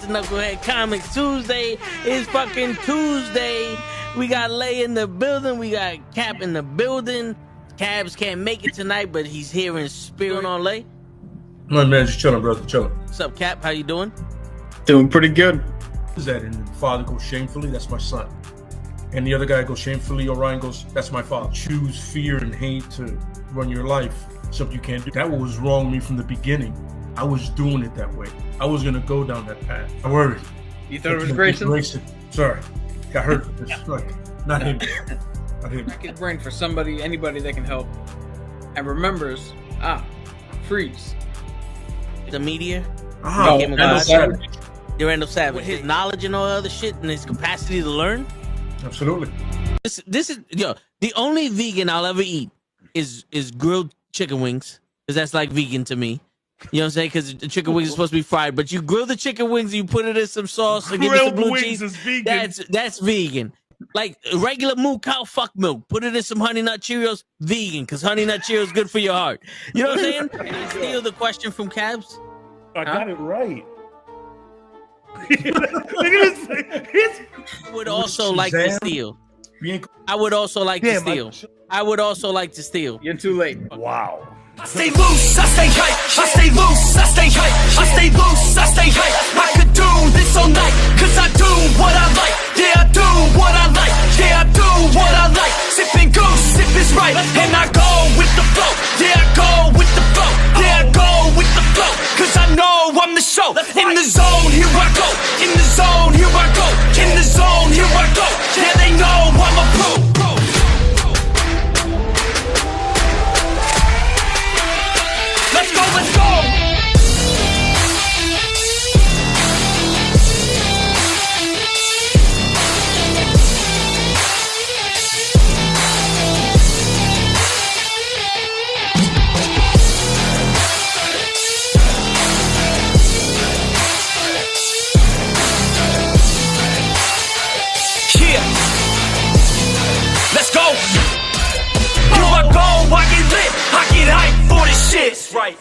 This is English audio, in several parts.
to Knucklehead Comics Tuesday. It's fucking Tuesday. We got Lay in the building. We got Cap in the building. Cabs can't make it tonight, but he's here in spirit. On Lay. My man, just chilling, brother, chilling. What's up, Cap? How you doing? Doing pretty good. Is that and the father goes shamefully? That's my son. And the other guy goes shamefully. Orion goes, that's my father. Choose fear and hate to run your life. Something you can't do. That was wrong with me from the beginning. I was doing it that way. I was gonna go down that path. I worried. You thought it was Grayson? Sorry, got hurt. It's like not him. Not him. Crack his brain for somebody, anybody that can help, and remembers. Freeze. The media. No, Randall Savage. With his knowledge and all other shit and his capacity to learn. Absolutely. This is the only vegan I'll ever eat is grilled chicken wings, because that's like vegan to me. You know what I'm saying? Because the chicken wings are supposed to be fried, but you grill the chicken wings, you put it in some sauce and give it some blue cheese. Is vegan. That's vegan. Like regular moo cow fuck milk, put it in some Honey Nut Cheerios, vegan, because Honey Nut Cheerios is good for your heart. You know what I'm saying? Can I steal the question from Cabs? I got it right. I would also like to steal. I would also like to steal. I would also like to steal. You're too late. Wow. I stay loose, I stay hype, I stay loose, I stay hype, I stay loose, I stay hype. I could do this all night, cause I do what I like. Yeah, I do what I like, yeah, I do what I like. Sipping goose, sip is right, and I go with the flow. Yeah, I go with the flow, yeah, I go with the flow. Cause I know I'm the show. In the zone, here I go. In the zone, here I go. In the zone, here I go. Yeah, they know I'm a pro. Let's go, let's go! Yeah! Let's go! Here I go, I get lit, I get hyped for this shit! That's right.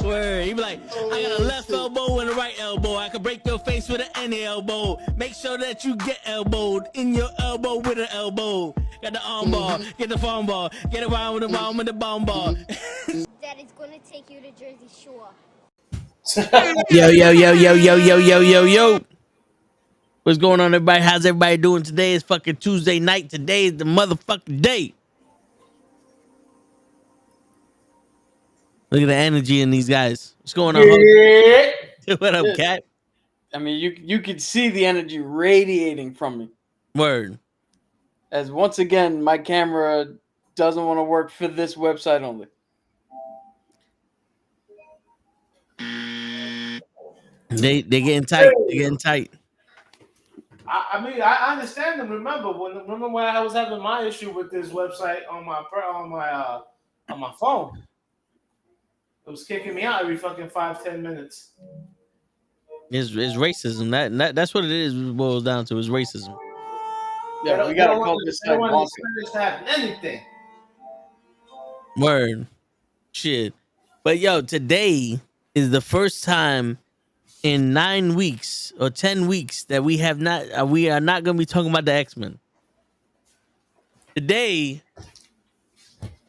Word. He be like, I got a left elbow and a right elbow. I can break your face with an any elbow. Make sure that you get elbowed in your elbow with an elbow. Got the arm bar, get the phone ball, get around with the bomb with the bomb ball. Daddy's gonna take you to Jersey Shore. Yo. What's going on, everybody? How's everybody doing today? It's fucking Tuesday night. Today is the motherfucking day. Look at the energy in these guys. What's going on? Yeah. What up, Cat? I mean, you could see the energy radiating from me. Word. As once again, my camera doesn't want to work for this website only. They getting tight. They getting tight. I mean, I understand them. Remember when I was having my issue with this website on my phone? It was kicking me out every fucking 5-10 minutes. It's racism. That's what it is. It boils down to is racism. Yeah, we gotta call this side to have anything. Word. Shit. But yo, today is the first time in 9 weeks or 10 weeks that we are not going to be talking about the X-Men. Today,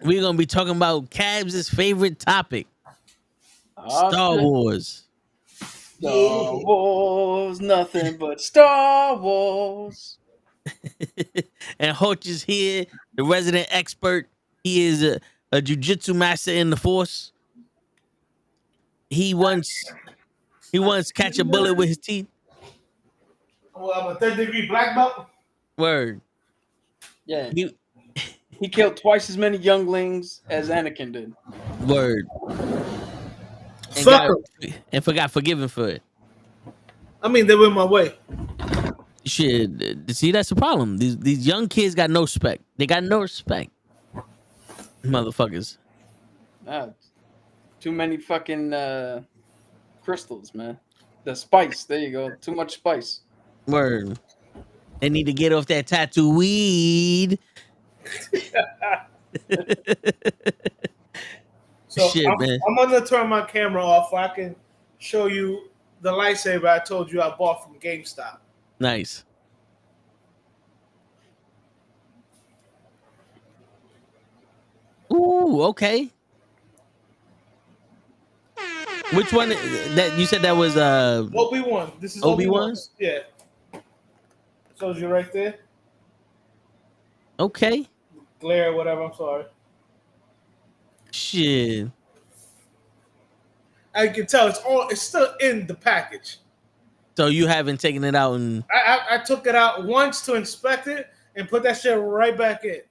we're going to be talking about Cabs' favorite topic, Star Wars. Star Wars, nothing but Star Wars. And Hoch is here, the resident expert. He is a jiu-jitsu master in the Force. He once catch a bullet with his teeth. Well, I'm a 3rd-degree black belt. Word. Yeah. He killed twice as many younglings as Anakin did. Word. And got forgiven for it. I mean, they went my way. Shit. See, that's the problem. These young kids got no respect. They got no respect. Motherfuckers. Too many fucking crystals, man. The spice. There you go. Too much spice. Word. They need to get off that tattoo weed. So So Shit, man. I'm gonna turn my camera off so I can show you the lightsaber I told you I bought from GameStop. Nice. Ooh, okay. Which one that you said that was Obi-Wan. This is Obi-Wan? Obi-Wan. Yeah. Shows you right there. Okay. Glare, whatever. I'm sorry. Shit. I can tell it's still in the package. So you haven't taken it out and I took it out once to inspect it and put that shit right back in.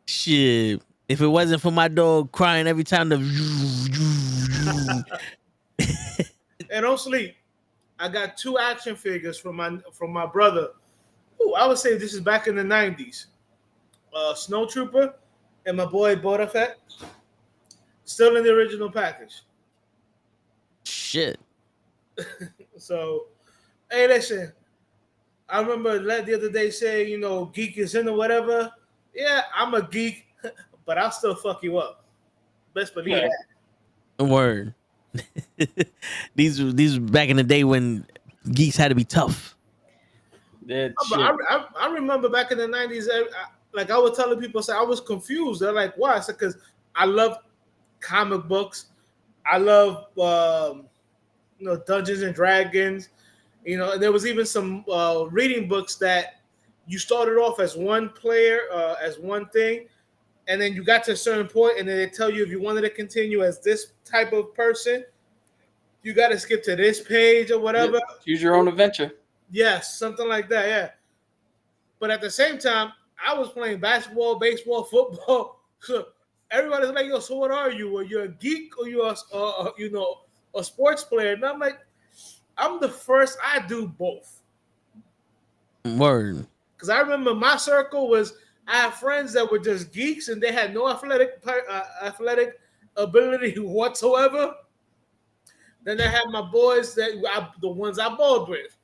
shit. If it wasn't for my dog crying every time the And don't sleep. I got 2 action figures from my brother. Ooh, I would say this is back in the 90s. Snow Trooper and my boy Boba Fett. Still in the original package. shit. So, hey, listen. I remember the other day saying, you know, geek is in or whatever. Yeah, I'm a geek, but I'll still fuck you up. Best believe that. Word. these were back in the day when geeks had to be tough. That But shit. I remember back in the 90s, like I was telling people, I was confused. They're like, why? I said, because I love comic books. I love, Dungeons and Dragons. You know, and there was even some reading books that you started off as one player, as one thing, and then you got to a certain point, and then they tell you if you wanted to continue as this type of person, you got to skip to this page or whatever. Choose your own adventure. Yes, something like that, yeah. But at the same time, I was playing basketball, baseball, football. So everybody's like, "Yo, so what are you? Are you a geek or you a sports player?" And I'm like, I'm the first. I do both. Word. Because I remember my circle was I had friends that were just geeks and they had no athletic ability whatsoever. Then I had my boys the ones I balled with,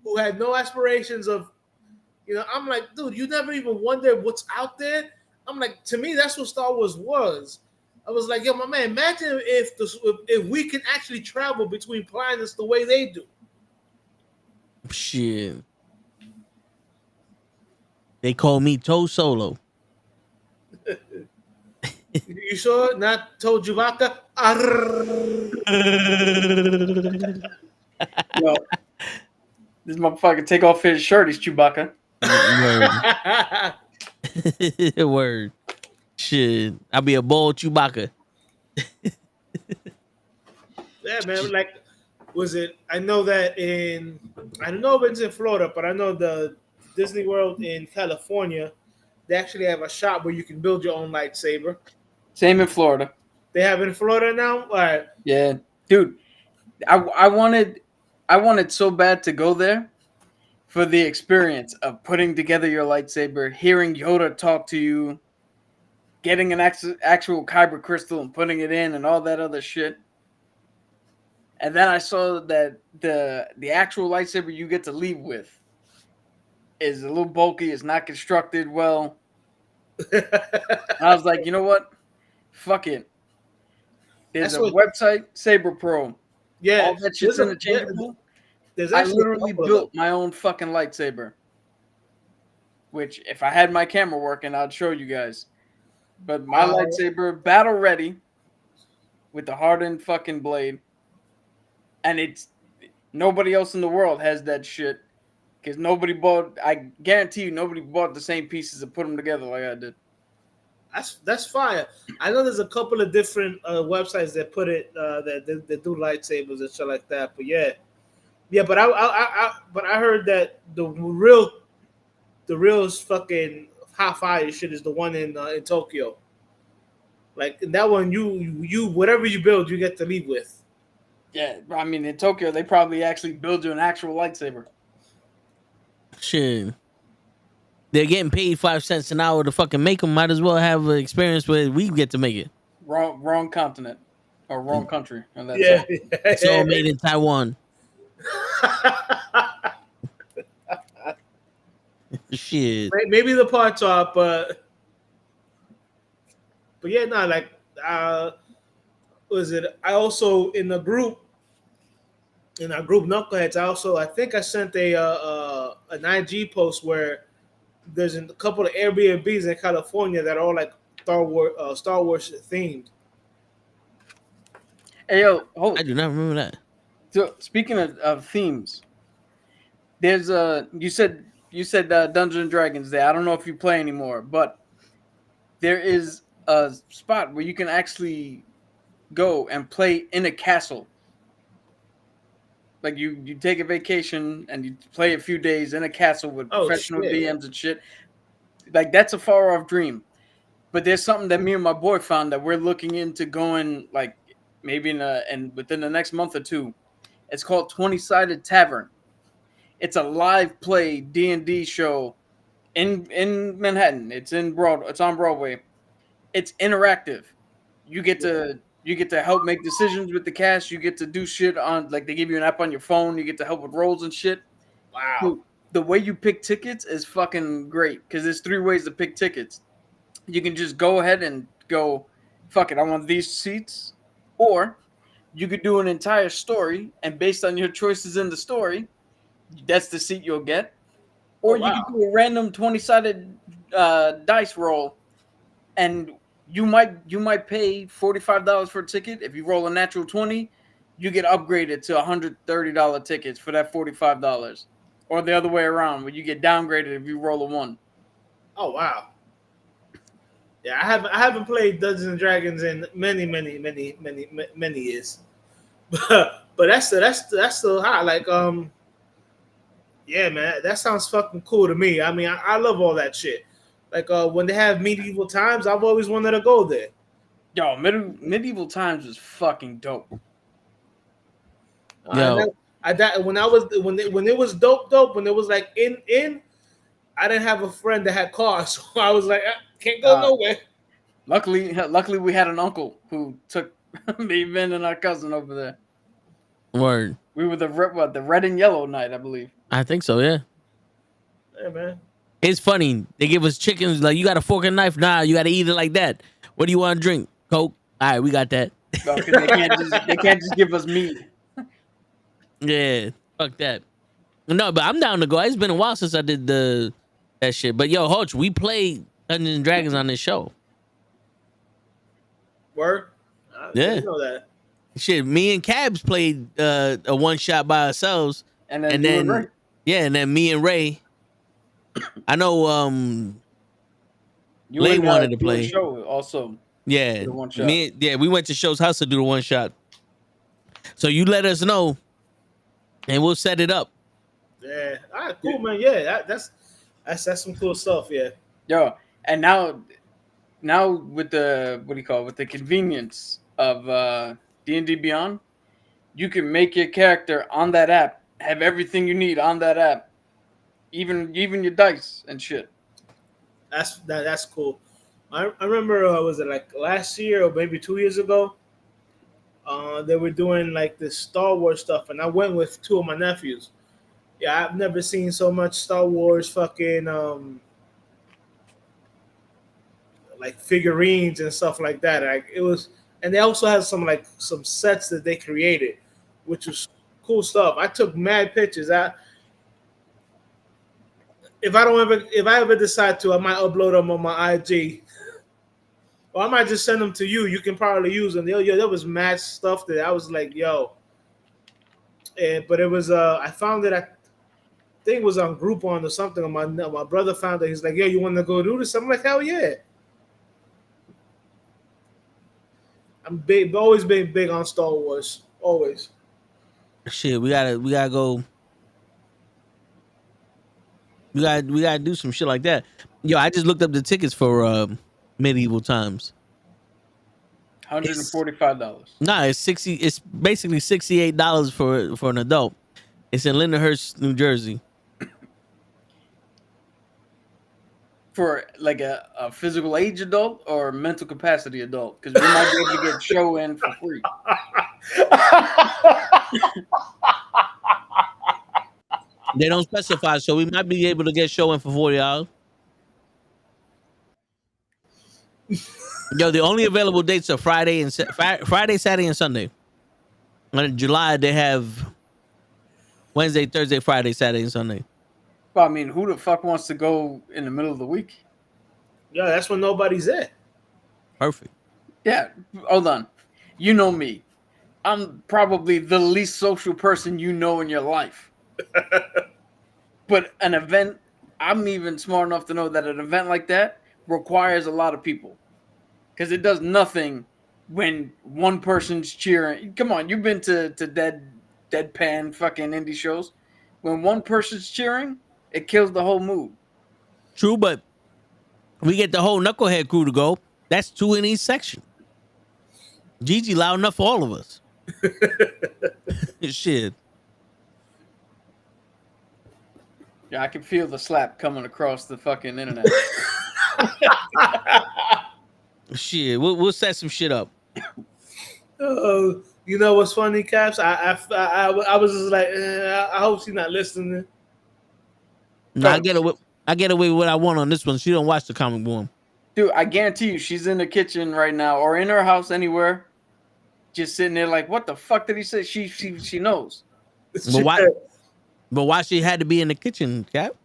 who had no aspirations of, I'm like, dude, you never even wonder what's out there. I'm like, to me, that's what Star Wars was. I was like, yo, my man, imagine if we can actually travel between planets the way they do. Shit. They call me Toe Solo. You saw it? Not told Chewbacca. Yo, this motherfucker take off his shirt. He's Chewbacca. Word. Word. Shit. I'll be a bold Chewbacca. Yeah, man. Like, was it? I know that I don't know if it's in Florida, but I know the Disney World in California, they actually have a shop where you can build your own lightsaber. Same in Florida. They have it in Florida now. All right. Yeah, dude. I wanted so bad to go there for the experience of putting together your lightsaber, hearing Yoda talk to you, getting an actual kyber crystal and putting it in, and all that other shit. And then I saw that the actual lightsaber you get to leave with is a little bulky. It's not constructed well. I was like, you know what? Fuck it. There's a website, Saber Pro. Yeah, all that shit's interchangeable. I literally built my own fucking lightsaber. Which, if I had my camera working, I'd show you guys. But my lightsaber, battle ready, with the hardened fucking blade. And it's nobody else in the world has that shit. Because I guarantee you, nobody bought the same pieces and put them together like I did. That's fire. I know there's a couple of different websites that put it that do lightsabers and shit like that. But yeah. But I heard that the real fucking hot fire shit is the one in Tokyo. Like in that one, you whatever you build, you get to leave with. Yeah, I mean in Tokyo, they probably actually build you an actual lightsaber. Shit. They're getting paid 5 cents an hour to fucking make them. Might as well have an experience where we get to make it. Wrong continent. Or wrong country. Yeah. It's all made in Taiwan. Shit. Maybe the parts are, but But yeah, no, like was it? I also in our group Knuckleheads. I think I sent an IG post where there's a couple of Airbnbs in California that are all like Star Wars themed. Hey yo, hold. I do not remember that. So speaking of themes, there's you said Dungeons and Dragons there. I don't know if you play anymore, but there is a spot where you can actually go and play in a castle. Like you take a vacation and you play a few days in a castle with professional DMs and shit. Like that's a far off dream. But there's something that me and my boy found that we're looking into going like maybe and within the next month or two. It's called 20-Sided Tavern. It's a live play D&D show in Manhattan. It's on Broadway. It's interactive. You get to help make decisions with the cast. You get to do shit on like they give you an app on your phone. You get to help with rolls and shit. Wow. So the way you pick tickets is fucking great because there's 3 ways to pick tickets. You can just go ahead and go, fuck it, I want these seats. Or you could do an entire story, and based on your choices in the story, that's the seat you'll get. Or you could do a random 20-sided dice roll, and you might pay $45 for a ticket. If you roll a natural 20, you get upgraded to $130 tickets for that $45. Or the other way around, where you get downgraded if you roll a 1. Oh wow. Yeah, I haven't played Dungeons and Dragons in many years. But that's still hot. Like yeah, man, that sounds fucking cool to me. I mean, I love all that shit. Like when they have medieval times, I've always wanted to go there. Yo, medieval times was fucking dope. Yo. When it was dope, when it was like in, I didn't have a friend that had cars, so I was like, I can't go nowhere. Luckily, we had an uncle who took me, Ben, and our cousin over there. Word. We were the red and yellow night, I believe. I think so, yeah. Yeah, man. It's funny. They give us chickens like, you got a fork and knife? Nah, you got to eat it like that. What do you want to drink? Coke? All right, we got that. No, because they can't just give us meat. Yeah, fuck that. No, but I'm down to go. It's been a while since I did that shit. But yo, Hoch, we played Dungeons and Dragons on this show. Word? I didn't know that. Shit, me and Cabs played a one shot by ourselves. And then Ray. Yeah, and then me and Ray. I know Lay wanted to play. Show also. Yeah. We went to Show's house to do the one shot. So you let us know and we'll set it up. Yeah. All right, cool, man. Yeah, that's some cool stuff, yeah. Yo, and now with the with the convenience of D&D Beyond, you can make your character on that app, have everything you need on that app, even your dice and shit. That's cool. I remember was it like last year or maybe 2 years ago? They were doing like this Star Wars stuff, and I went with 2 of my nephews. Yeah, I've never seen so much Star Wars fucking like figurines and stuff like that. Like it was, and they also had some sets that they created, which was cool stuff. I took mad pictures. If I ever decide to, I might upload them on my IG, or I might just send them to you. You can probably use them. Yo, there was mad stuff that I was like, yo. But it was I found it. I think it was on Groupon or something. My brother found it. He's like, yo, you want to go do this? I'm like, hell yeah. I'm always been big on Star Wars. Always. Shit, we gotta go. We gotta do some shit like that. Yo, I just looked up the tickets for medieval times. $145. Nah, it's $60. It's basically $68 for an adult. It's in Lindenhurst, New Jersey. For like a physical age adult or mental capacity adult, because we might be able to get show in for free. They don't specify, so we might be able to get show in for $40. Yo, the only available dates are Friday, Saturday, and Sunday. And in July, they have Wednesday, Thursday, Friday, Saturday, and Sunday. Well, I mean, who the fuck wants to go in the middle of the week? Yeah, that's when nobody's there. Perfect. Yeah, hold on. You know me. I'm probably the least social person you know in your life. But an event, I'm even smart enough to know that an event like that requires a lot of people. Because it does nothing when one person's cheering. Come on, you've been to deadpan fucking indie shows. When one person's cheering, it kills the whole mood. True, but we get the whole Knucklehead crew to go. That's 2 in each section. Gigi loud enough for all of us. Shit. Yeah, I can feel the slap coming across the fucking internet. Shit, we'll set some shit up. You know what's funny, Caps? I was just like, I hope she's not listening. No, I get away with what I want on this one. She don't watch the comic book. Dude, I guarantee you she's in the kitchen right now or in her house anywhere, just sitting there like, what the fuck did he say? She knows. But why she had to be in the kitchen, Cap?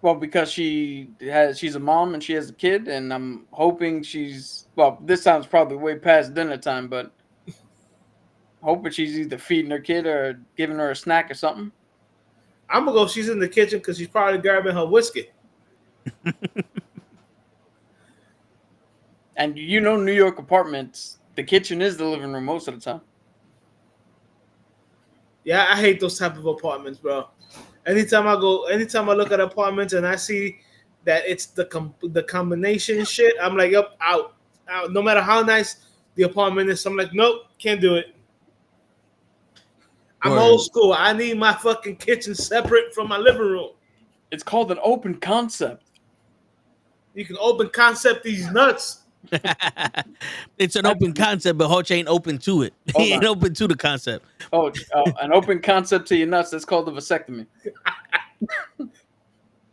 Well, because she's a mom and she has a kid, and I'm hoping this sounds probably way past dinner time, but hoping she's either feeding her kid or giving her a snack or something. I'm gonna go. She's in the kitchen because she's probably grabbing her whiskey. And you know, New York apartments, the kitchen is the living room most of the time. Yeah, I hate those type of apartments, bro. Anytime I look at apartments and I see that it's the combination shit, I'm like, yep, out. No matter how nice the apartment is, I'm like, nope, can't do it. I'm old school. I need my fucking kitchen separate from my living room. It's called an open concept. You can open concept these nuts. It's an open concept, but Hoch ain't open to it. He ain't open to the concept. An open concept to your nuts. That's called a vasectomy.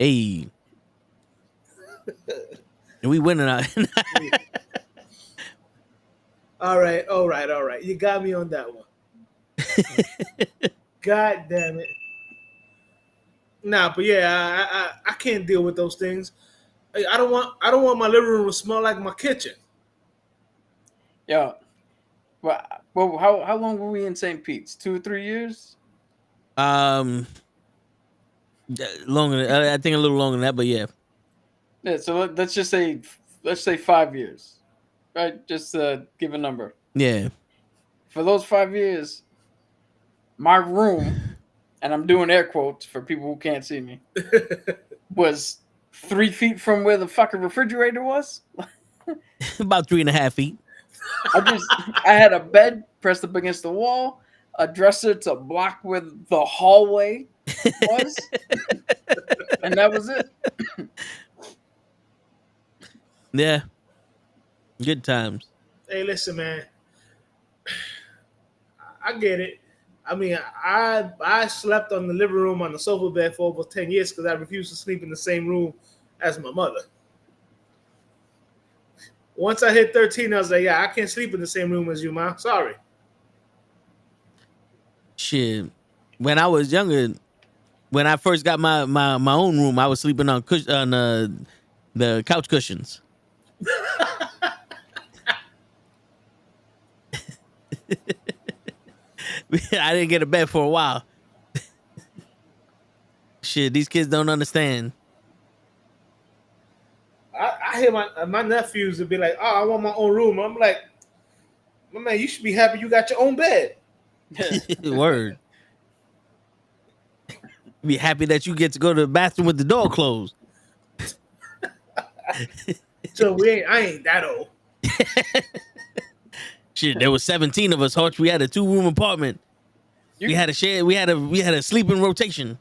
Hey. We winning out. All right. You got me on that one. God damn it. Nah, but yeah, I can't deal with those things. I don't want my living room to smell like my kitchen. Yeah. Well, how long were we in St. Pete's? 2 or 3 years? Longer. I think a little longer than that, but yeah. Yeah. So let's say 5 years, right? Just give a number. Yeah. For those 5 years, my room, and I'm doing air quotes for people who can't see me, was 3 feet from where the fucking refrigerator was. About 3.5 feet. I had a bed pressed up against the wall, a dresser to block where the hallway was, and that was it. Yeah. Good times. Hey, listen, man. I get it. I mean, I slept on the living room on the sofa bed for over 10 years because I refused to sleep in the same room as my mother. Once I hit 13, I was like, yeah, I can't sleep in the same room as you, Ma. Sorry. Shit. When I was younger, when I first got my own room, I was sleeping on the couch cushions. I didn't get a bed for a while. Shit, these kids don't understand. I hear my nephews would be like, oh, I want my own room. I'm like, my man, you should be happy you got your own bed. Word. Be happy that you get to go to the bathroom with the door closed. So I ain't that old. Shit, there was 17 of us, Hutch. We had a 2-room apartment. We had a share. We had a sleeping rotation.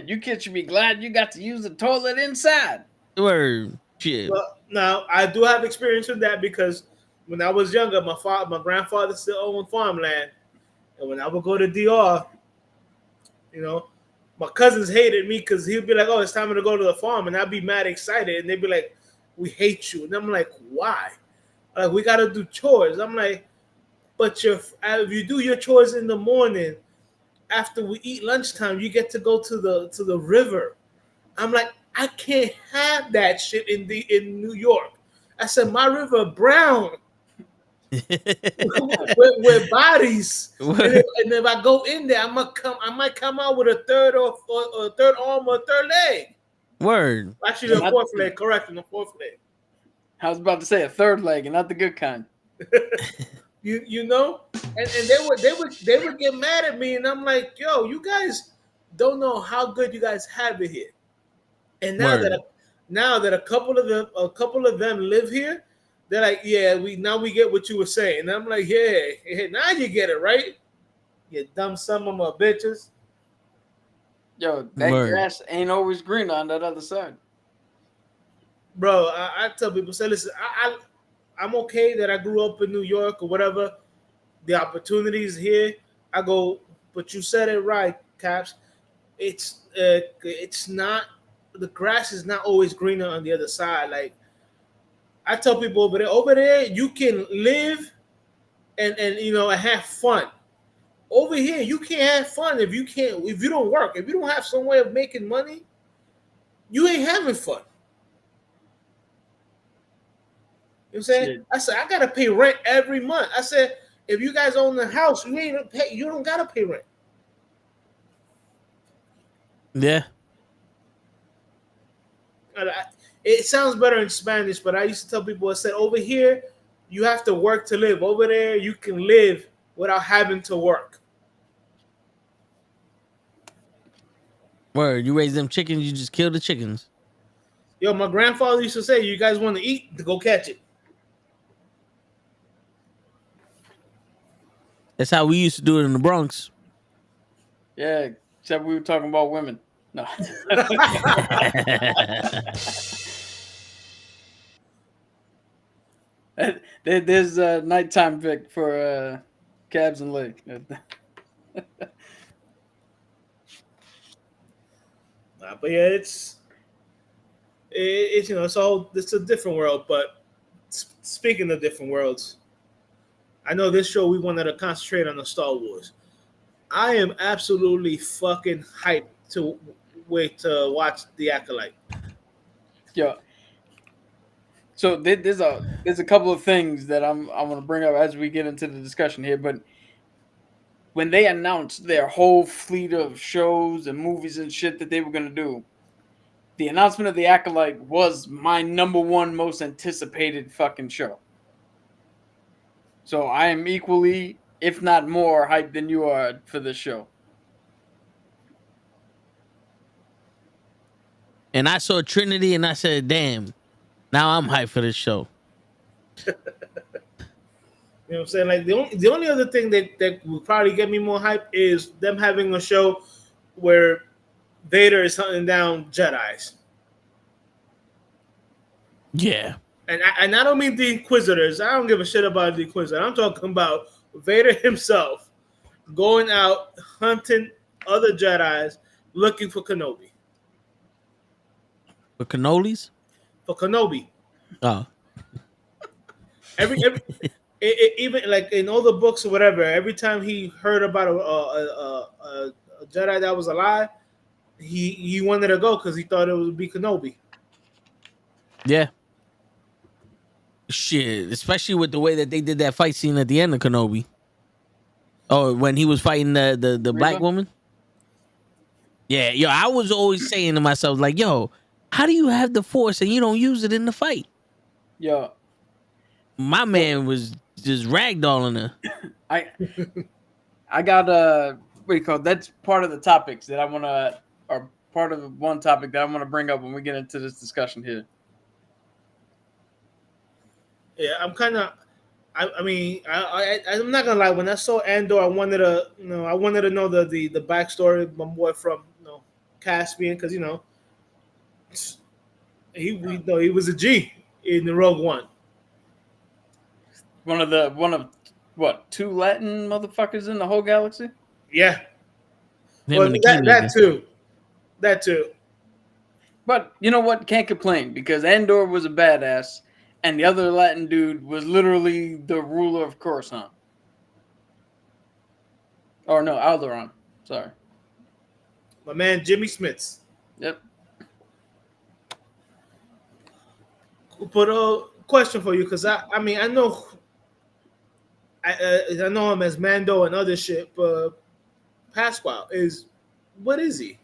You kids should be glad you got to use the toilet inside. Word. Shit. Well, now I do have experience with that because when I was younger, my grandfather still owned farmland, and when I would go to DR, you know, my cousins hated me because he'd be like, "Oh, it's time to go to the farm," and I'd be mad excited, and they'd be like, we hate you. And I'm like, why? Like, we got to do chores. I'm like, but if you do your chores in the morning, after we eat lunchtime, you get to go to the river. I'm like, I can't have that shit in New York. I said, my river brown with bodies. And if I go in there, I might come out with a third or a third arm or a third leg. Word. Actually, the fourth leg. Correct, the fourth leg. I was about to say a third leg, and not the good kind. you know, and they would get mad at me, and I'm like, yo, you guys don't know how good you guys have it here. And now that a couple of them live here, they're like, yeah, we get what you were saying. And I'm like, yeah, now you get it, right? You dumb son of my bitches. Yo, that grass ain't always green on that other side. Bro, I tell people, say, listen, I'm okay that I grew up in New York or whatever. The opportunities here, I go, but you said it right, Caps. It's not, the grass is not always greener on the other side. Like, I tell people over there, you can live and have fun. Over here, you can't have fun if you don't work. If you don't have some way of making money, you ain't having fun. You know what I'm saying? Yeah. I said, I gotta pay rent every month. I said, if you guys own the house, you don't gotta pay rent. Yeah. It sounds better in Spanish, but I used to tell people, I said, over here, you have to work to live. Over there, you can live without having to work. Word, you raise them chickens, you just kill the chickens. Yo, my grandfather used to say, you guys want to eat, to go catch it. That's how we used to do it in the Bronx. Yeah, except we were talking about women. No. There's a nighttime pick for Cabs and Lake. But yeah, it's it's a different world. But speaking of different worlds, I know this show we wanted to concentrate on the Star Wars. I am absolutely fucking hyped to wait to watch The Acolyte. Yeah. So there's a couple of things that I'm going to bring up as we get into the discussion here. But when they announced their whole fleet of shows and movies and shit that they were going to do, the announcement of The Acolyte was my number one most anticipated fucking show. So I am equally, if not more, hyped than you are for this show. And I saw Trinity and I said, damn, now I'm hyped for this show. You know what I'm saying? Like the only other thing that will probably get me more hype is them having a show where Vader is hunting down Jedis. Yeah. And I don't mean the Inquisitors. I don't give a shit about the Inquisitor. I'm talking about Vader himself going out hunting other Jedis looking for Kenobi. For cannolis? For Kenobi. Oh. Every even like in all the books or whatever, every time he heard about a Jedi that was alive, he wanted to go because he thought it would be Kenobi. Yeah. Shit, especially with the way that they did that fight scene at the end of Kenobi. Oh, when he was fighting the black woman? Yeah, yo, I was always saying to myself, like, yo, how do you have the Force and you don't use it in the fight? Yo. My man was just ragdolling her. I got what do you call it? That's part of the topics that I want to, or part of one topic that I want to bring up when we get into this discussion here. Yeah, I'm kind of. I'm not gonna lie. When I saw Andor, I wanted to know the backstory. My boy from Caspian, because he was a G in the Rogue One. One of what, 2 Latin motherfuckers in the whole galaxy? Yeah. Well, that too. But you know what? Can't complain because Andor was a badass, and the other Latin dude was literally the ruler of Coruscant. Or no, Alderaan. Sorry. My man Jimmy Smits. Yep. But question for you, because I mean I know I know him as Mando and other shit, but Pasquale what is he?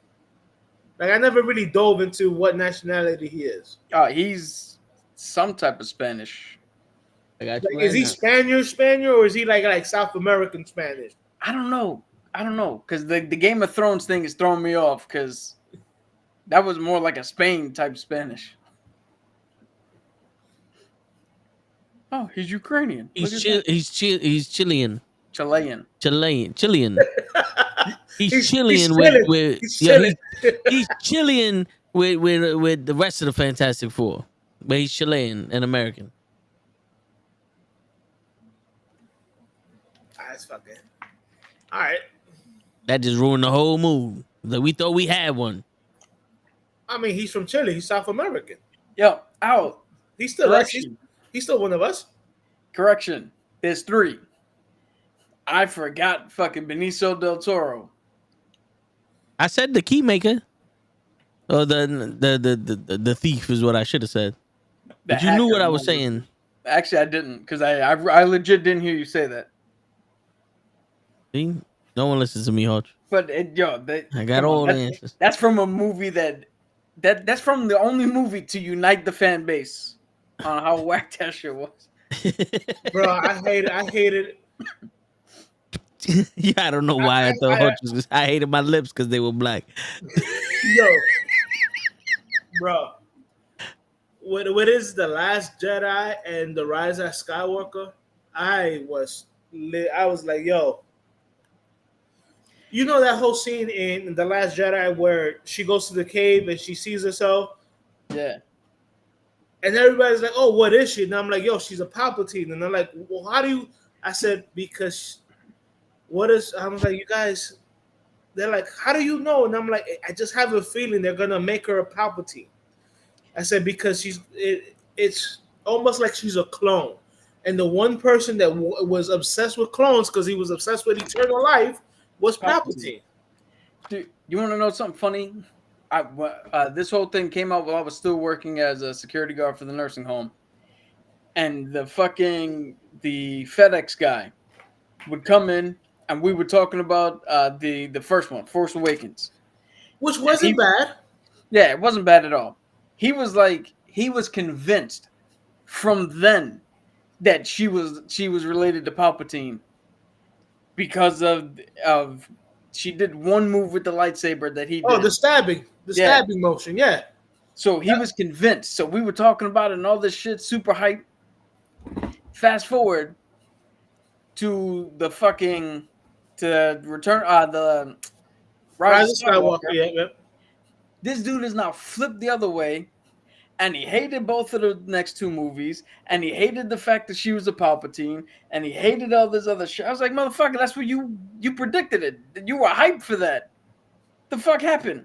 Like I never really dove into what nationality he is. He's some type of Spanish. I got you Like, is he Spaniard, or is he like South American Spanish? I don't know, because the Game of Thrones thing is throwing me off because that was more like a Spain type Spanish. Oh, he's Ukrainian. He's Chilean. Chilean. He's Chilean with he's Chilean with the rest of the Fantastic Four, but he's Chilean and American. That's fucking all right. That just ruined the whole mood. Like we thought we had one. I mean, he's from Chile. He's South American. Yo, out. He's still us. Correction. He's still one of us. Correction. There's 3. I forgot fucking Benicio del Toro. I said the key maker. Or the thief is what I should have said. But you knew what I was saying. Actually, I didn't, because I legit didn't hear you say that. See? No one listens to me, Hodge. But I got all the answers. That's from a movie that's from the only movie to unite the fan base on how whack that shit was. Bro, I hate it. Yeah, I don't know why I thought Hodge was. I hated my lips because they were black. Yo, bro, what is The Last Jedi and The Rise of Skywalker? I was like, yo, you know that whole scene in The Last Jedi where she goes to the cave and she sees herself? Yeah. And everybody's like, oh, what is she? And I'm like, yo, she's a Palpatine. And they're like, well, how do you? I said, because what is? I was like, you guys, they're like, how do you know? And I'm like, I just have a feeling they're going to make her a Palpatine. I said, because it's almost like she's a clone. And the one person that was obsessed with clones because he was obsessed with eternal life was Palpatine. Dude, you want to know something funny? This whole thing came out while I was still working as a security guard for the nursing home. And the FedEx guy would come in, and we were talking about the first one, Force Awakens. Which wasn't bad. Yeah, it wasn't bad at all. He was convinced from then that she was related to Palpatine because of she did one move with the lightsaber that he did. Oh, the stabbing motion, yeah. So he was convinced. So we were talking about it and all this shit, super hype. Fast forward to the Rise of Skywalker. Yeah. This dude is now flipped the other way, and he hated both of the next 2 movies, and he hated the fact that she was a Palpatine, and he hated all this other shit. I was like, motherfucker, that's what you predicted it. You were hyped for that. The fuck happened?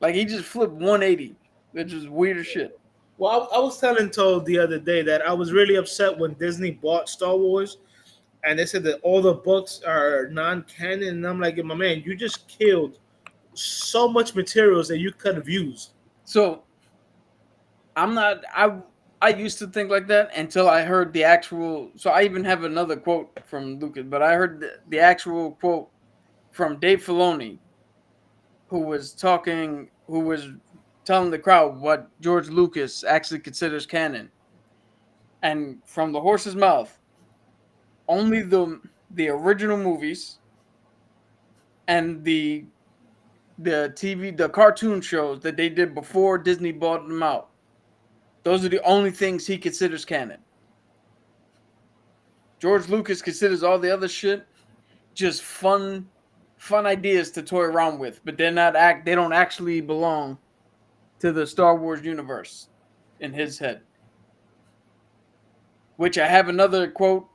Like, he just flipped 180, which is weird as shit. Well, I was telling Toad the other day that I was really upset when Disney bought Star Wars, and they said that all the books are non-canon, and I'm like, my man, you just killed so much materials that you could have used. So, I used to think like that until I heard the actual. So I even have another quote from Lucas, but I heard the actual quote from Dave Filoni, who was telling the crowd what George Lucas actually considers canon. And from the horse's mouth, only the original movies and the cartoon shows that they did before Disney bought them out. Those are the only things he considers canon. George Lucas considers all the other shit just fun ideas to toy around with, but they don't actually belong to the Star Wars universe in his head. Which I have another quote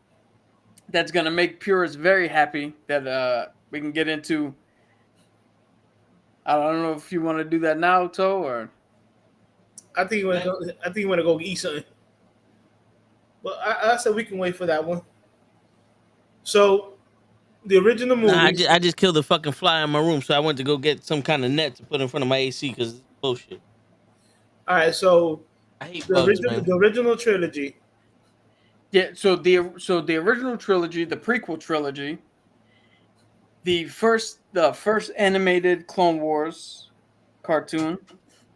that's going to make purists very happy that we can get into. I don't know if you want to do that now, Toe, or I think you want to go. I think you want to go eat something. Well, I said we can wait for that one. So the original movie. Nah, I just killed a fucking fly in my room, so I went to go get some kind of net to put in front of my AC because it's bullshit. All right, so I hate bugs, man. the original trilogy. yeah. So the original trilogy, the prequel trilogy, the first animated Clone Wars cartoon,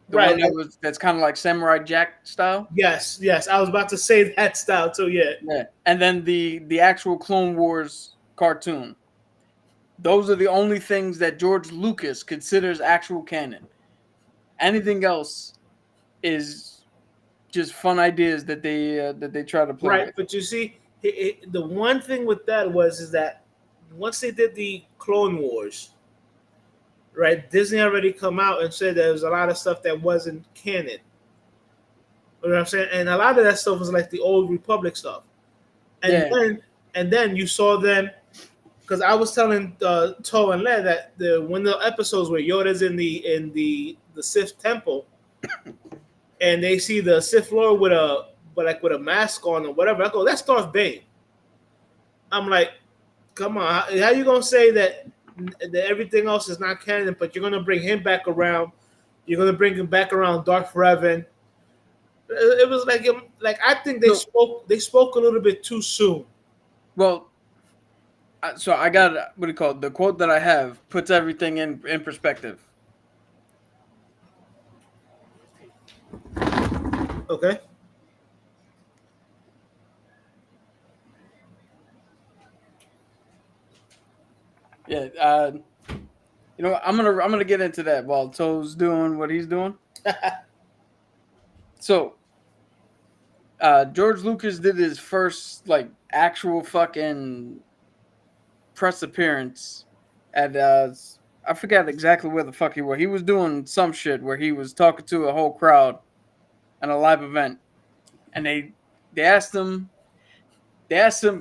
the Right. one that's kind of like Samurai Jack style. Yes, yes. I was about to say that style too. Yeah. Yeah, and then the actual Clone Wars cartoon. Those are the only things that George Lucas considers actual canon. Anything else is just fun ideas that they try to play Right, with. but you see, the one thing with that is that once they did the Clone Wars, right? Disney already come out and said there was a lot of stuff that wasn't canon. You know what I'm saying? And a lot of that stuff was like the old Republic stuff. And then you saw them, because I was telling Toe and Len that when the episodes where Yoda's in the Sith temple, and they see the Sith Lord with a mask on or whatever, I go, that's Darth Bane. I'm like, come on, how you gonna say that everything else is not canon, but you're gonna bring him back around? You're gonna bring him back around, Darth Revan. It was like I think they spoke a little bit too soon. Well, so I got what do you call it? The quote that I have puts everything in perspective. Okay. Yeah, you know, I'm gonna get into that while Toe's doing what he's doing. So, George Lucas did his first like actual fucking press appearance at I forgot exactly where the fuck he was. He was doing some shit where he was talking to a whole crowd at a live event, and they asked him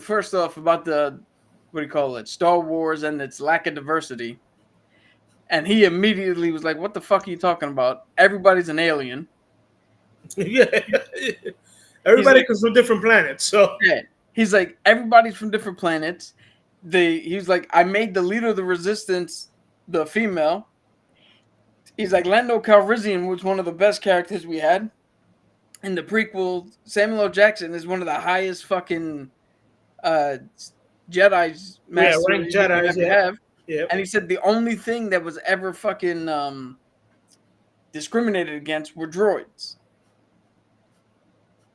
first off about the what do you call it, Star Wars and its lack of diversity, and he immediately was like, "What the fuck are you talking about? Everybody's an alien." Yeah. Everybody comes from different planets, so yeah. He's like, everybody's from different planets. He's like, I made the leader of the resistance the female. He's like, Lando Calrissian was one of the best characters we had. In the prequel, Samuel L. Jackson is one of the highest fucking Jedi's master ranked Jedis, you have. Yeah. And he said the only thing that was ever fucking discriminated against were droids.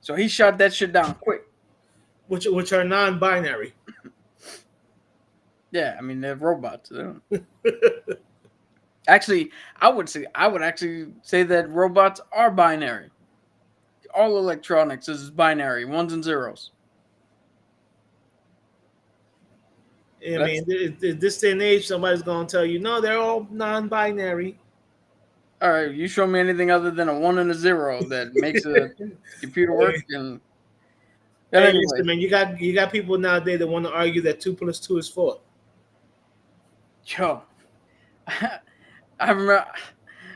So he shot that shit down quick. Which are non-binary. Yeah, I mean they're robots. Actually, I would actually say that robots are binary. All electronics is binary, ones and zeros. I mean, this day and age, somebody's gonna tell you, no, they're all non-binary. All right, you show me anything other than a 1 and a 0 that makes a computer work. And anyway. Listen, man, you got people nowadays that want to argue that 2 + 2 is 4. Yo, I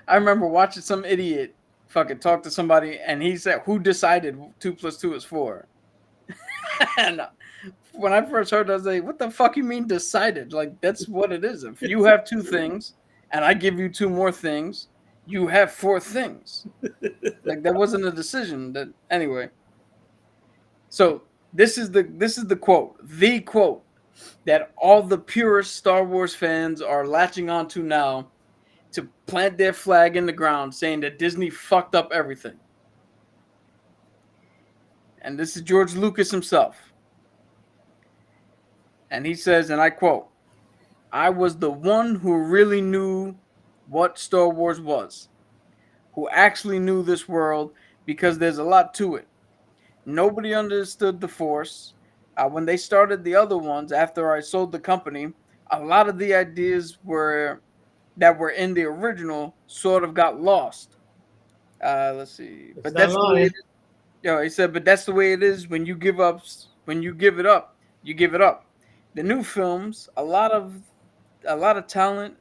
remember watching some idiot fucking talk to somebody, and he said, "Who decided 2 + 2 is 4?" And when I first heard, I was like, "What the fuck you mean decided? Like that's what it is. If you have 2 things, and I give you 2 more things." You have 4 things. Like that wasn't a decision. That anyway. So this is the quote that all the purest Star Wars fans are latching onto now to plant their flag in the ground, saying that Disney fucked up everything. And this is George Lucas himself. And he says, and I quote, "I was the one who really knew what Star Wars was, who actually knew this world, because there's a lot to it. Nobody understood the Force. When they started the other ones after I sold the company, a lot of the ideas that were in the original sort of got lost. Let's see, but that's the way. He said, but that's the way it is when you give up. When you give it up, you give it up. The new films, a lot of talent.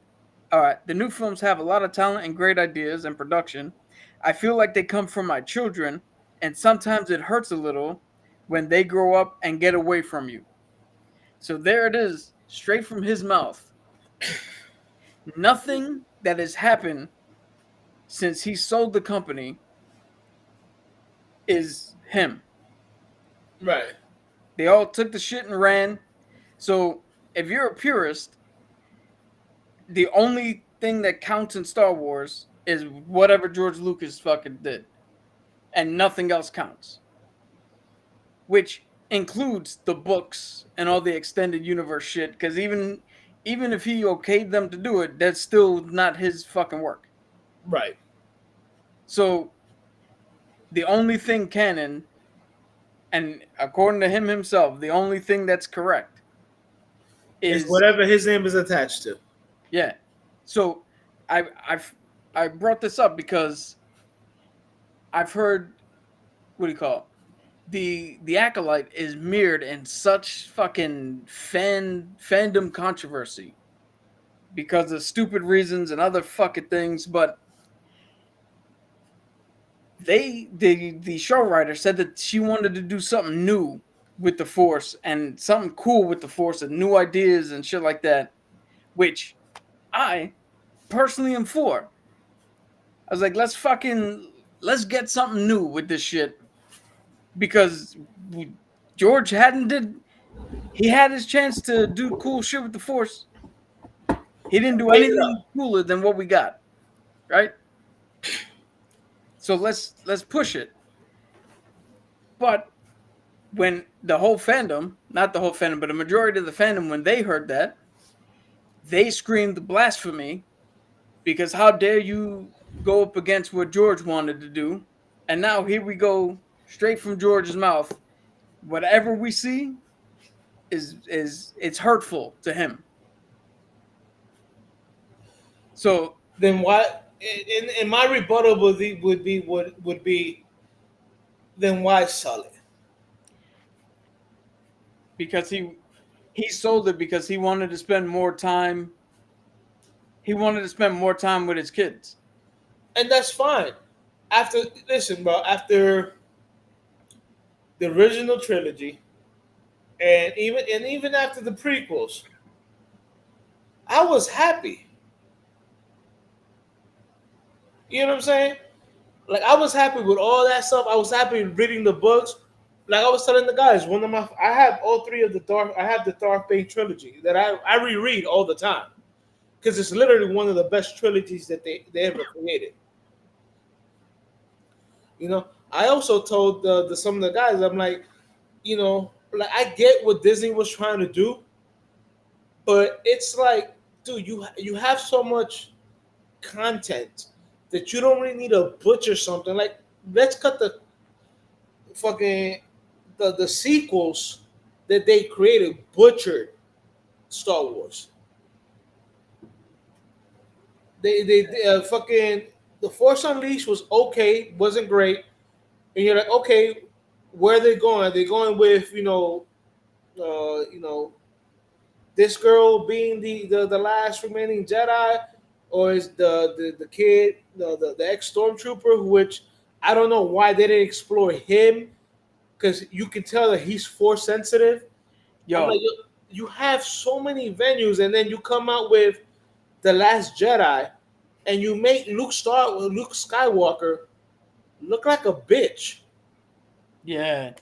All right, the new films have a lot of talent and great ideas and production. I feel like they come from my children, and sometimes it hurts a little when they grow up and get away from you. So there it is, straight from his mouth. Nothing that has happened since he sold the company is him. Right. They all took the shit and ran. So if you're a purist, the only thing that counts in Star Wars is whatever George Lucas fucking did. And nothing else counts. Which includes the books and all the extended universe shit. Because even if he okayed them to do it, that's still not his fucking work. Right. So the only thing canon, and according to him himself, the only thing that's correct is whatever his name is attached to. Yeah. So I brought this up because I've heard, what do you call it? The Acolyte is mirrored in such fucking fandom controversy because of stupid reasons and other fucking things, but the show writer said that she wanted to do something new with the Force and something cool with the Force and new ideas and shit like that, which I personally am for. I was like, let's get something new with this shit, because George he had his chance to do cool shit with the Force. He didn't do anything cooler than what we got, right? So let's push it. But when the whole fandom, not the whole fandom, but a majority of the fandom, when they heard that, they screamed blasphemy, because how dare you go up against what George wanted to do? And now here we go, straight from George's mouth. Whatever we see is it's hurtful to him. So then what? In my rebuttal would be then why sell it? Because he sold it because he wanted to spend more time. He wanted to spend more time with his kids, and that's fine. After the original trilogy, and even after the prequels, I was happy. You know what I'm saying? Like, I was happy with all that stuff. I was happy reading the books. Like I was telling the guys, I have all three of I have the Darth Bane trilogy that I reread all the time, because it's literally one of the best trilogies that they ever created. You know, I also told some of the guys, I'm like, you know, like, I get what Disney was trying to do, but it's like, dude, you have so much content that you don't really need to butcher something. Like, let's cut the fucking the sequels that they created butchered Star Wars. They fucking The Force Unleashed was okay, wasn't great, and you're like, okay, where are they going? Are they going with this girl being the last remaining Jedi, or is the kid the ex stormtrooper, which I don't know why they didn't explore him, because you can tell that he's Force sensitive. I'm like, you have so many venues, and then you come out with The Last Jedi, and you make Luke Skywalker look like a bitch. Yeah,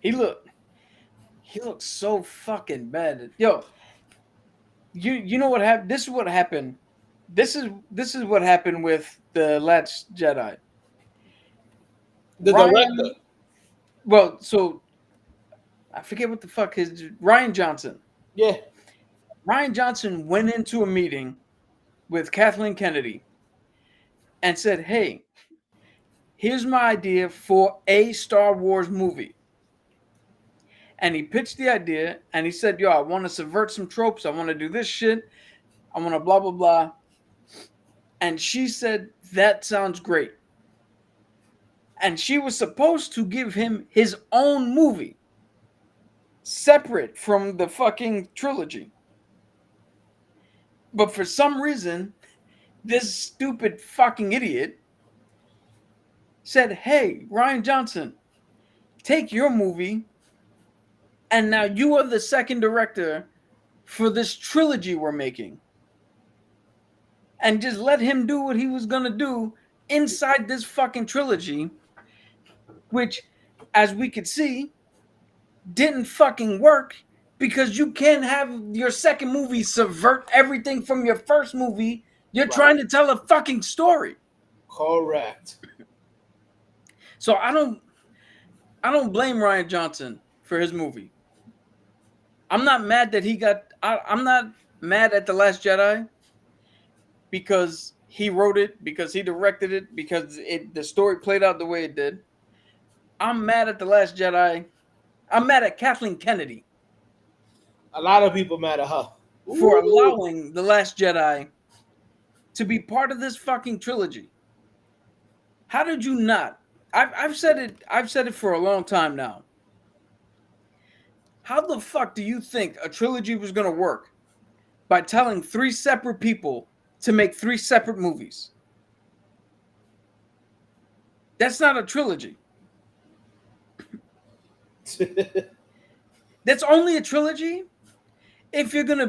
he looks so fucking bad. Yo, you know what happened? This is what happened. This is what happened with The Last Jedi. The director. Well, so I forget what the fuck Rian Johnson. Yeah. Rian Johnson went into a meeting with Kathleen Kennedy and said, "Hey, here's my idea for a Star Wars movie." And he pitched the idea, and he said, "Yo, I want to subvert some tropes. I want to do this shit. I want to blah, blah, blah." And she said, "That sounds great." And she was supposed to give him his own movie, separate from the fucking trilogy. But for some reason, this stupid fucking idiot said, "Hey, Rian Johnson, take your movie, and now you are the second director for this trilogy we're making." And just let him do what he was gonna do inside this fucking trilogy, which, as we could see, didn't fucking work because you can't have your second movie subvert everything from your first movie. You're trying to tell a fucking story. Correct. So I don't blame Rian Johnson for his movie. I'm not mad that he got. I'm not mad at The Last Jedi because he wrote it, because he directed it, because the story played out the way it did. I'm mad at The Last Jedi. I'm mad at Kathleen Kennedy A lot of people mad at her for allowing The Last Jedi to be part of this fucking trilogy. How did you not? I've said it for a long time now. How the fuck do you think a trilogy was going to work by telling 3 separate people to make 3 separate movies? That's not a trilogy. That's only a trilogy if you're gonna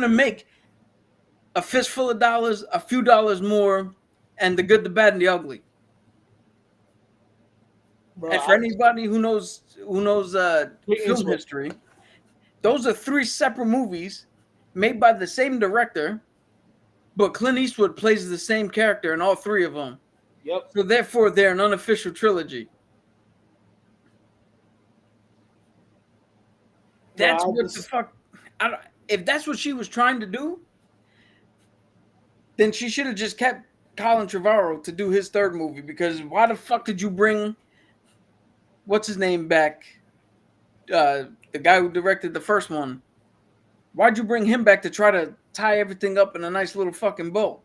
make a fistful of dollars, a few dollars more, and the good, the bad, and the ugly. Bro, And for anybody who knows film history, those are 3 separate movies made by the same director, but Clint Eastwood plays the same character in all 3 of them. Yep. So therefore, they're an unofficial trilogy. That's the fuck. If that's what she was trying to do, then she should have just kept Colin Trevorrow to do his 3rd movie. Because why the fuck did you bring what's his name back? The guy who directed the first one. Why'd you bring him back to try to tie everything up in a nice little fucking bow?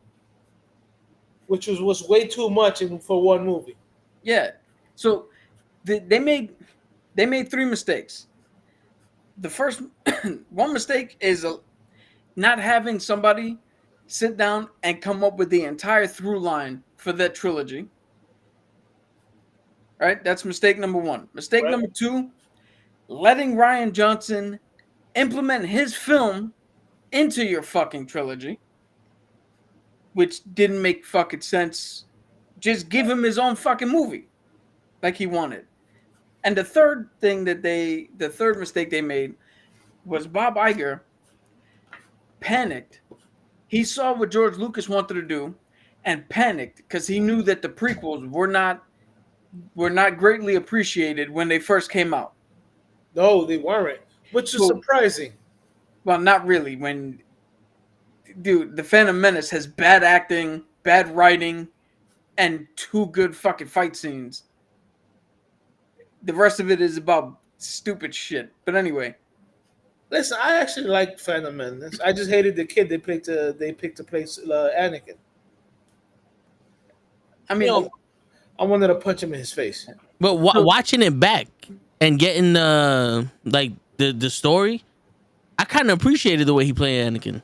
Which was way too much for one movie. Yeah. So they made 3 mistakes. The first one mistake is not having somebody sit down and come up with the entire through line for that trilogy. All right, that's mistake number 1. Mistake number 2, letting Rian Johnson implement his film into your fucking trilogy, which didn't make fucking sense. Just give him his own fucking movie like he wanted. And the third mistake they made was Bob Iger panicked. He saw what George Lucas wanted to do and panicked because he knew that the prequels were not greatly appreciated when they first came out. No, they weren't, which is surprising. Well, not really. Dude, The Phantom Menace has bad acting, bad writing, and 2 good fucking fight scenes. The rest of it is about stupid shit. But anyway. Listen, I actually liked Phantom Menace. I just hated the kid they picked to play Anakin. I mean, I wanted to punch him in his face. But watching it back and getting the story, I kind of appreciated the way he played Anakin.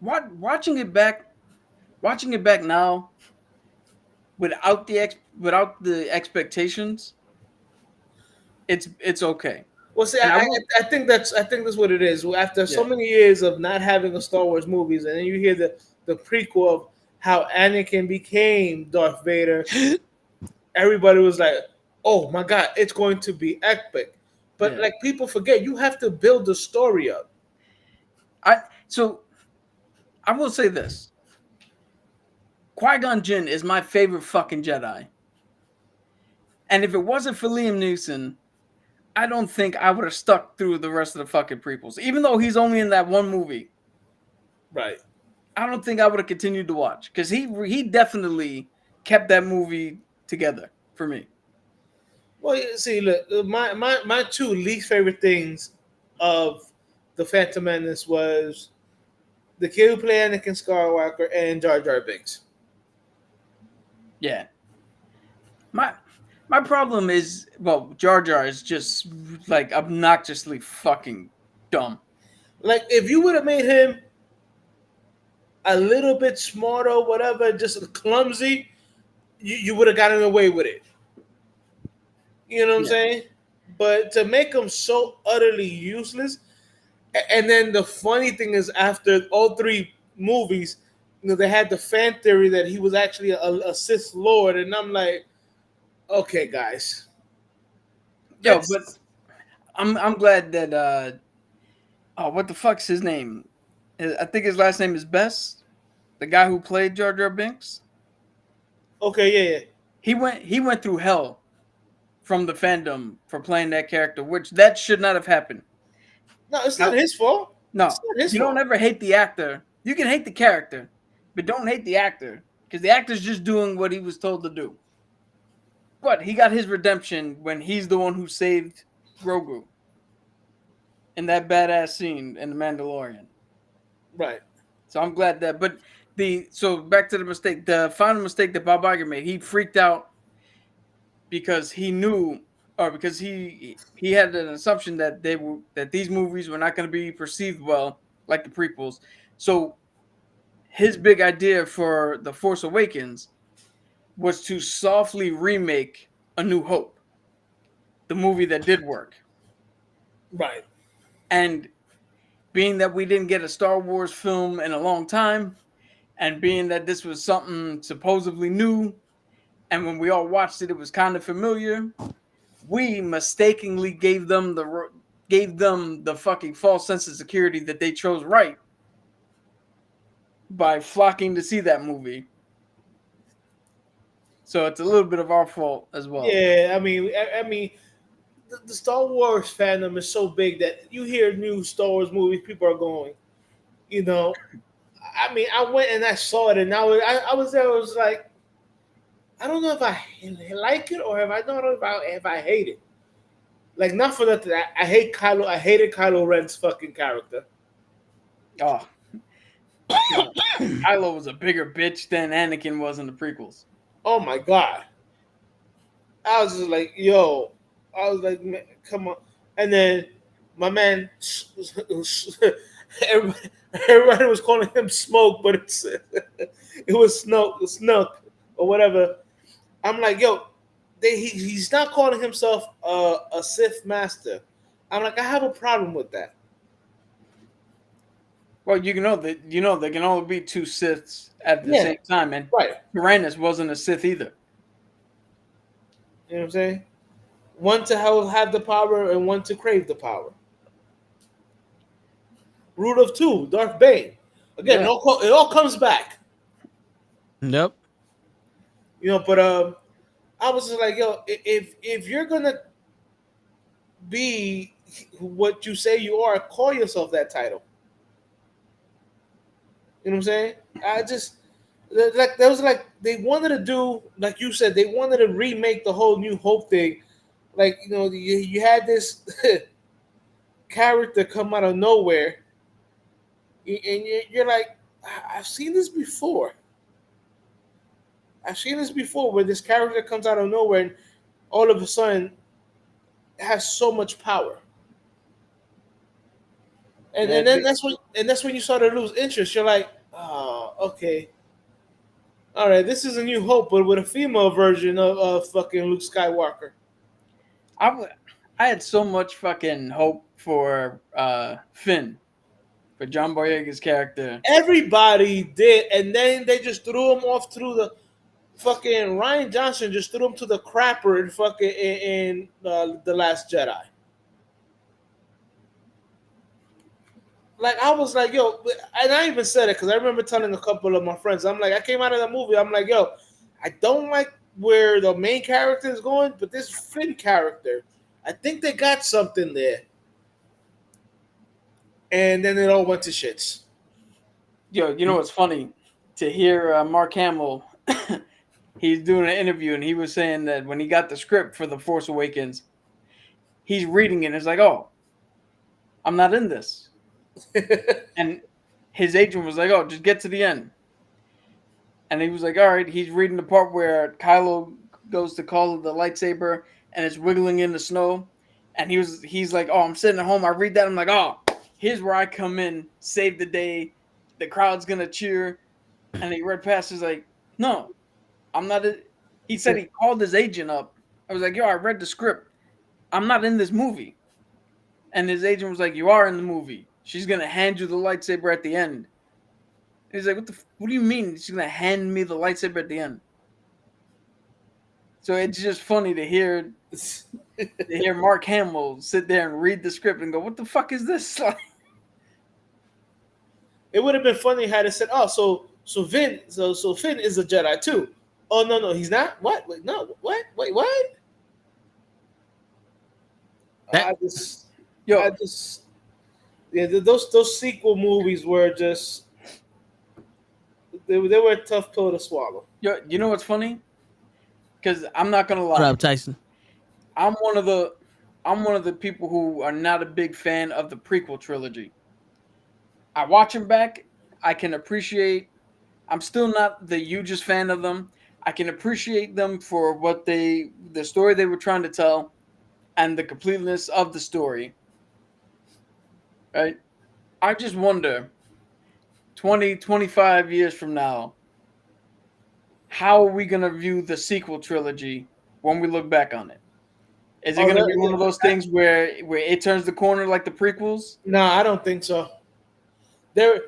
Watching it back now, without the expectations, it's okay. Well, see, I think that's what it is. After so many years of not having a Star Wars movies, and then you hear the prequel of how Anakin became Darth Vader, everybody was like, "Oh my god, it's going to be epic." But like people forget, you have to build the story up. I will say this: Qui-Gon Jinn is my favorite fucking Jedi, and if it wasn't for Liam Neeson, I don't think I would have stuck through the rest of the fucking prequels. Even though he's only in that one movie. Right. I don't think I would have continued to watch. Because he definitely kept that movie together for me. Well, see, look, my 2 least favorite things of The Phantom Menace was the kid who played Anakin Skywalker and Jar Jar Binks. Yeah. My problem is, Jar Jar is just like obnoxiously fucking dumb. Like if you would have made him a little bit smarter, whatever, just clumsy, you would have gotten away with it. You know what I'm saying? But to make him so utterly useless, and then the funny thing is, after all three movies, they had the fan theory that he was actually a Sith Lord, and I'm like, okay, guys. Yo, but I'm glad that what the fuck's his name? I think his last name is Best, the guy who played Jar Jar Binks. Okay, yeah. He went through hell from the fandom for playing that character, which that should not have happened. No, it's not his fault. No, it's not his you fault. don't ever hate the actor. You can hate the character, but don't hate the actor because the actor's just doing what he was told to do. But he got his redemption when he's the one who saved Grogu in that badass scene in The Mandalorian. Right. So I'm glad that. But so back to the mistake. The final mistake that Bob Iger made, he freaked out because he knew, or because he had an assumption that these movies were not going to be perceived well, like the prequels. So his big idea for The Force Awakens was to softly remake A New Hope, the movie that did work. Right. And being that we didn't get a Star Wars film in a long time, and being that this was something supposedly new, and when we all watched it, it was kind of familiar, we mistakenly gave them the fucking false sense of security that they chose right by flocking to see that movie. So it's a little bit of our fault as well. Yeah, I mean, the Star Wars fandom is so big that you hear new Star Wars movies, people are going, I mean, I went and I saw it, and I was there. I was like, I don't know if I like it or if I don't know if I hate it. Like, not for that. I hate Kylo. I hated Kylo Ren's fucking character. Oh, Kylo was a bigger bitch than Anakin was in the prequels. Oh my god! I was just like, yo. I was like, man, come on. And then my man, everybody was calling him Smoke, but it was Snook or whatever. I'm like, yo, he's not calling himself a Sith master. I'm like, I have a problem with that. Well, there can only be two Siths at the same time, and right. Tyrannus wasn't a Sith either. You know what I'm saying? One to have the power and one to crave the power. Root of two, Darth Bane. Again, it all comes back. Nope. But I was just like, yo, if you're gonna be what you say you are, call yourself that title. You know what I'm saying? That was like they wanted to do, like you said, they wanted to remake the whole New Hope thing. Like, you had this character come out of nowhere, and you're like, I've seen this before. I've seen this before where this character comes out of nowhere and all of a sudden has so much power. And then that's when you start to lose interest. You're like, oh, okay. All right, this is A New Hope, but with a female version of fucking Luke Skywalker. I had so much fucking hope for Finn, for John Boyega's character. Everybody did, and then they just threw him off through the fucking Rian Johnson just threw him to the crapper in fucking in The Last Jedi. Like, I was like, yo, and I even said it because I remember telling a couple of my friends, I'm like, I came out of the movie, I'm like, yo, I don't like where the main character is going, but this Finn character, I think they got something there. And then it all went to shits. Yo, you know what's funny? To hear Mark Hamill, he's doing an interview, and he was saying that when he got the script for The Force Awakens, he's reading it, and it's like, oh, I'm not in this. And his agent was like, oh, just get to the end. And he was like, all right, he's reading the part where Kylo goes to call the lightsaber and it's wiggling in the snow. And he's like, oh, I'm sitting at home, I read that, I'm like, oh, here's where I come in, save the day. the crowd's gonna cheer, and he read past. He's like, no, I'm not. He said he called his agent up. I was like, yo, I read the script. I'm not in this movie. And his agent was like, you are in the movie. She's gonna hand you the lightsaber at the end. And he's like, what do you mean she's gonna hand me the lightsaber at the end? So it's just funny to hear Mark Hamill sit there and read the script and go, what the fuck is this? It would have been funny had it said, "Oh, so Finn is a Jedi too." Oh no, he's not. What? Wait, no, what? Wait, what? Those sequel movies were just they were a tough pill to swallow. Yo, you know what's funny? Because I'm not gonna lie. What up, Tyson? I'm one of the people who are not a big fan of the prequel trilogy. I watch them back. I can appreciate. I'm still not the hugest fan of them. I can appreciate them for what the story they were trying to tell, and the completeness of the story. Right? I just wonder, 20, 25 years from now, how are we gonna view the sequel trilogy when we look back on it? Is it gonna be one of those things where it turns the corner like the prequels? No, I don't think so. The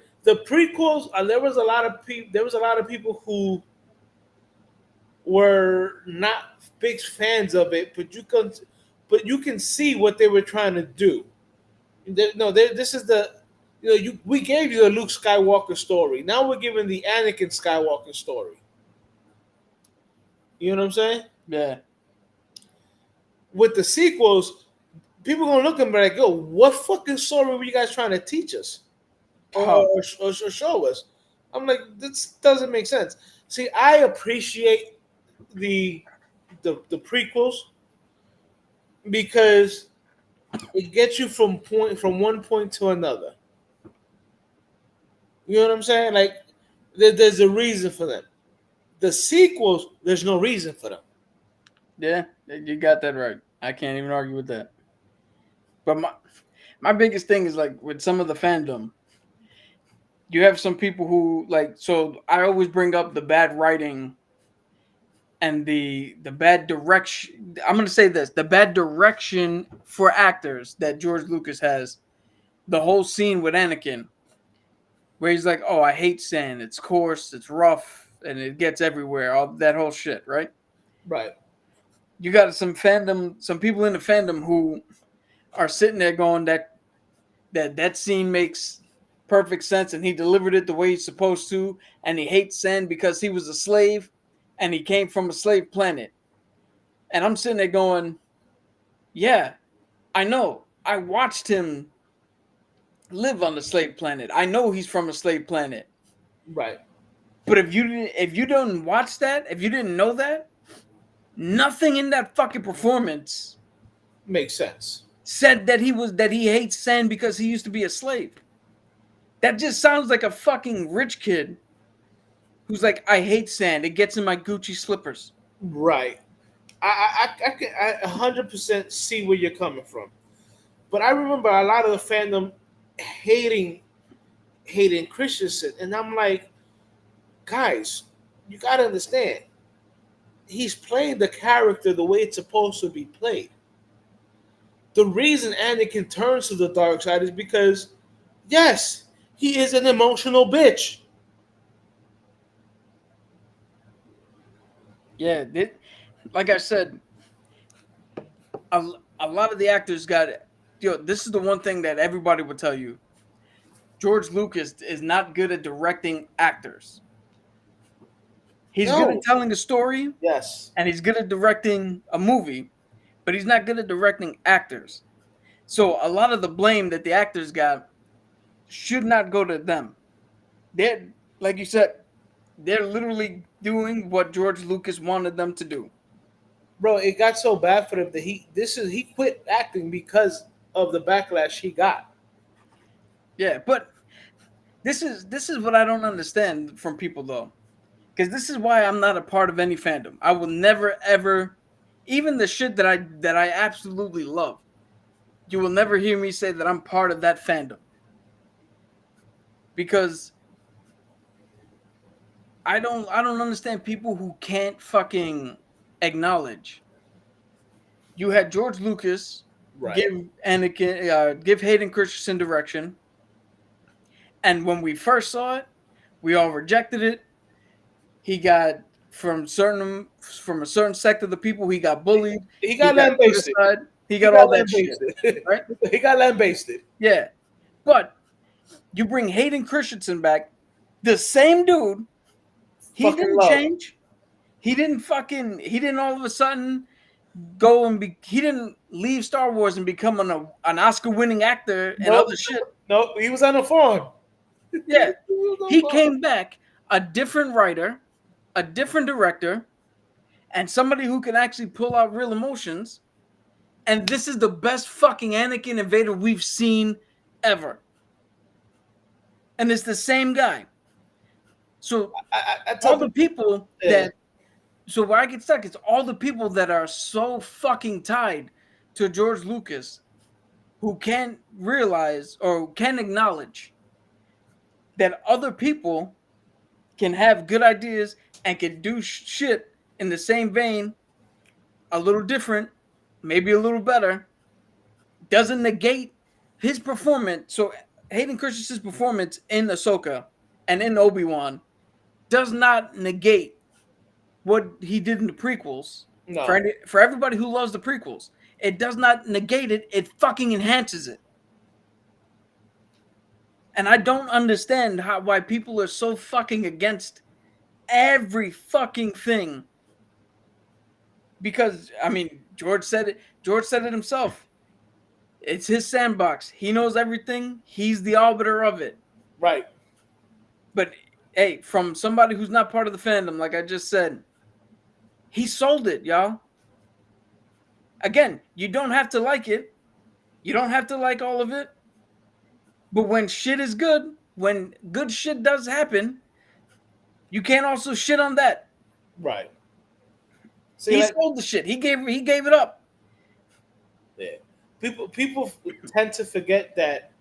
prequels, there was a lot of people who were not big fans of it, but you can see what they were trying to do. This is we gave you the Luke Skywalker story. Now we're giving the Anakin Skywalker story. You know what I'm saying? Yeah. With the sequels, people are gonna look at me like, "Yo, what fucking story were you guys trying to teach us?" Or show us. I'm like, this doesn't make sense. See, I appreciate the prequels because it gets you from one point to another. You know what I'm saying? Like, there's a reason for them. The sequels, there's no reason for them. Yeah, you got that right. I can't even argue with that. But my biggest thing is, like, with some of the fandom, you have some people who, like, so I always bring up the bad writing and the bad direction. I'm going to say this, the bad direction for actors that George Lucas has. The whole scene with Anakin, where he's like, oh, I hate sand. It's coarse, it's rough, and it gets everywhere. All that whole shit, right? Right. You got some people in the fandom who are sitting there going that scene makes perfect sense, and he delivered it the way he's supposed to, and he hates sand because he was a slave and he came from a slave planet. And I'm sitting there going, yeah, I know. I watched him live on the slave planet. I know he's from a slave planet. Right. But if you don't watch that, if you didn't know that, nothing in that fucking performance makes sense. Said that he hates sand because he used to be a slave. That just sounds like a fucking rich kid who's like, I hate sand. It gets in my Gucci slippers. Right. I can 100% see where you're coming from. But I remember a lot of the fandom hating Christensen. And I'm like, guys, you got to understand. He's playing the character the way it's supposed to be played. The reason Anakin turns to the dark side is because, yes, he is an emotional bitch. Yeah, like I said, a lot of the actors got it. This is the one thing that everybody would tell you. George Lucas is not good at directing actors. He's good at telling a story. Yes. And he's good at directing a movie, but he's not good at directing actors. So a lot of the blame that the actors got should not go to them. They're, like you said, they're literally doing what George Lucas wanted them to do. Bro, it got so bad for him that he quit acting because of the backlash he got. Yeah, but this is what I don't understand from people though. Because this is why I'm not a part of any fandom. I will never ever, even the shit that I absolutely love, you will never hear me say that I'm part of that fandom. Because I don't understand people who can't fucking acknowledge. You had George Lucas give Hayden Christensen direction, and when we first saw it, we all rejected it. He got from a certain sect of the people, he got bullied. He got lambasted. He got all that shit, right? He got lambasted. Yeah, but you bring Hayden Christensen back, the same dude. He didn't change. He didn't all of a sudden go and he didn't leave Star Wars and become an Oscar-winning actor and other shit. No, he was on the phone. Yeah, he came back a different writer, a different director, and somebody who can actually pull out real emotions. And this is the best fucking Anakin and Vader we've seen ever. And it's the same guy. So all the people that, so where I get stuck, it's all the people that are so fucking tied to George Lucas who can't realize or can acknowledge that other people can have good ideas and can do shit in the same vein, a little different, maybe a little better, doesn't negate his performance. So Hayden Christensen's performance in Ahsoka and in Obi-Wan does not negate what he did in the prequels. No. For everybody who loves the prequels, it does not negate it. It fucking enhances it. And I don't understand why people are so fucking against every fucking thing. Because, I mean, George said it himself. It's his sandbox. He knows everything. He's the arbiter of it. Right. But, hey, from somebody who's not part of the fandom, like I just said, he sold it, y'all. Again, you don't have to like it. You don't have to like all of it. But when shit is good, when good shit does happen, you can't also shit on that. Right. See, he sold the shit. He gave it up. Yeah. People tend to forget that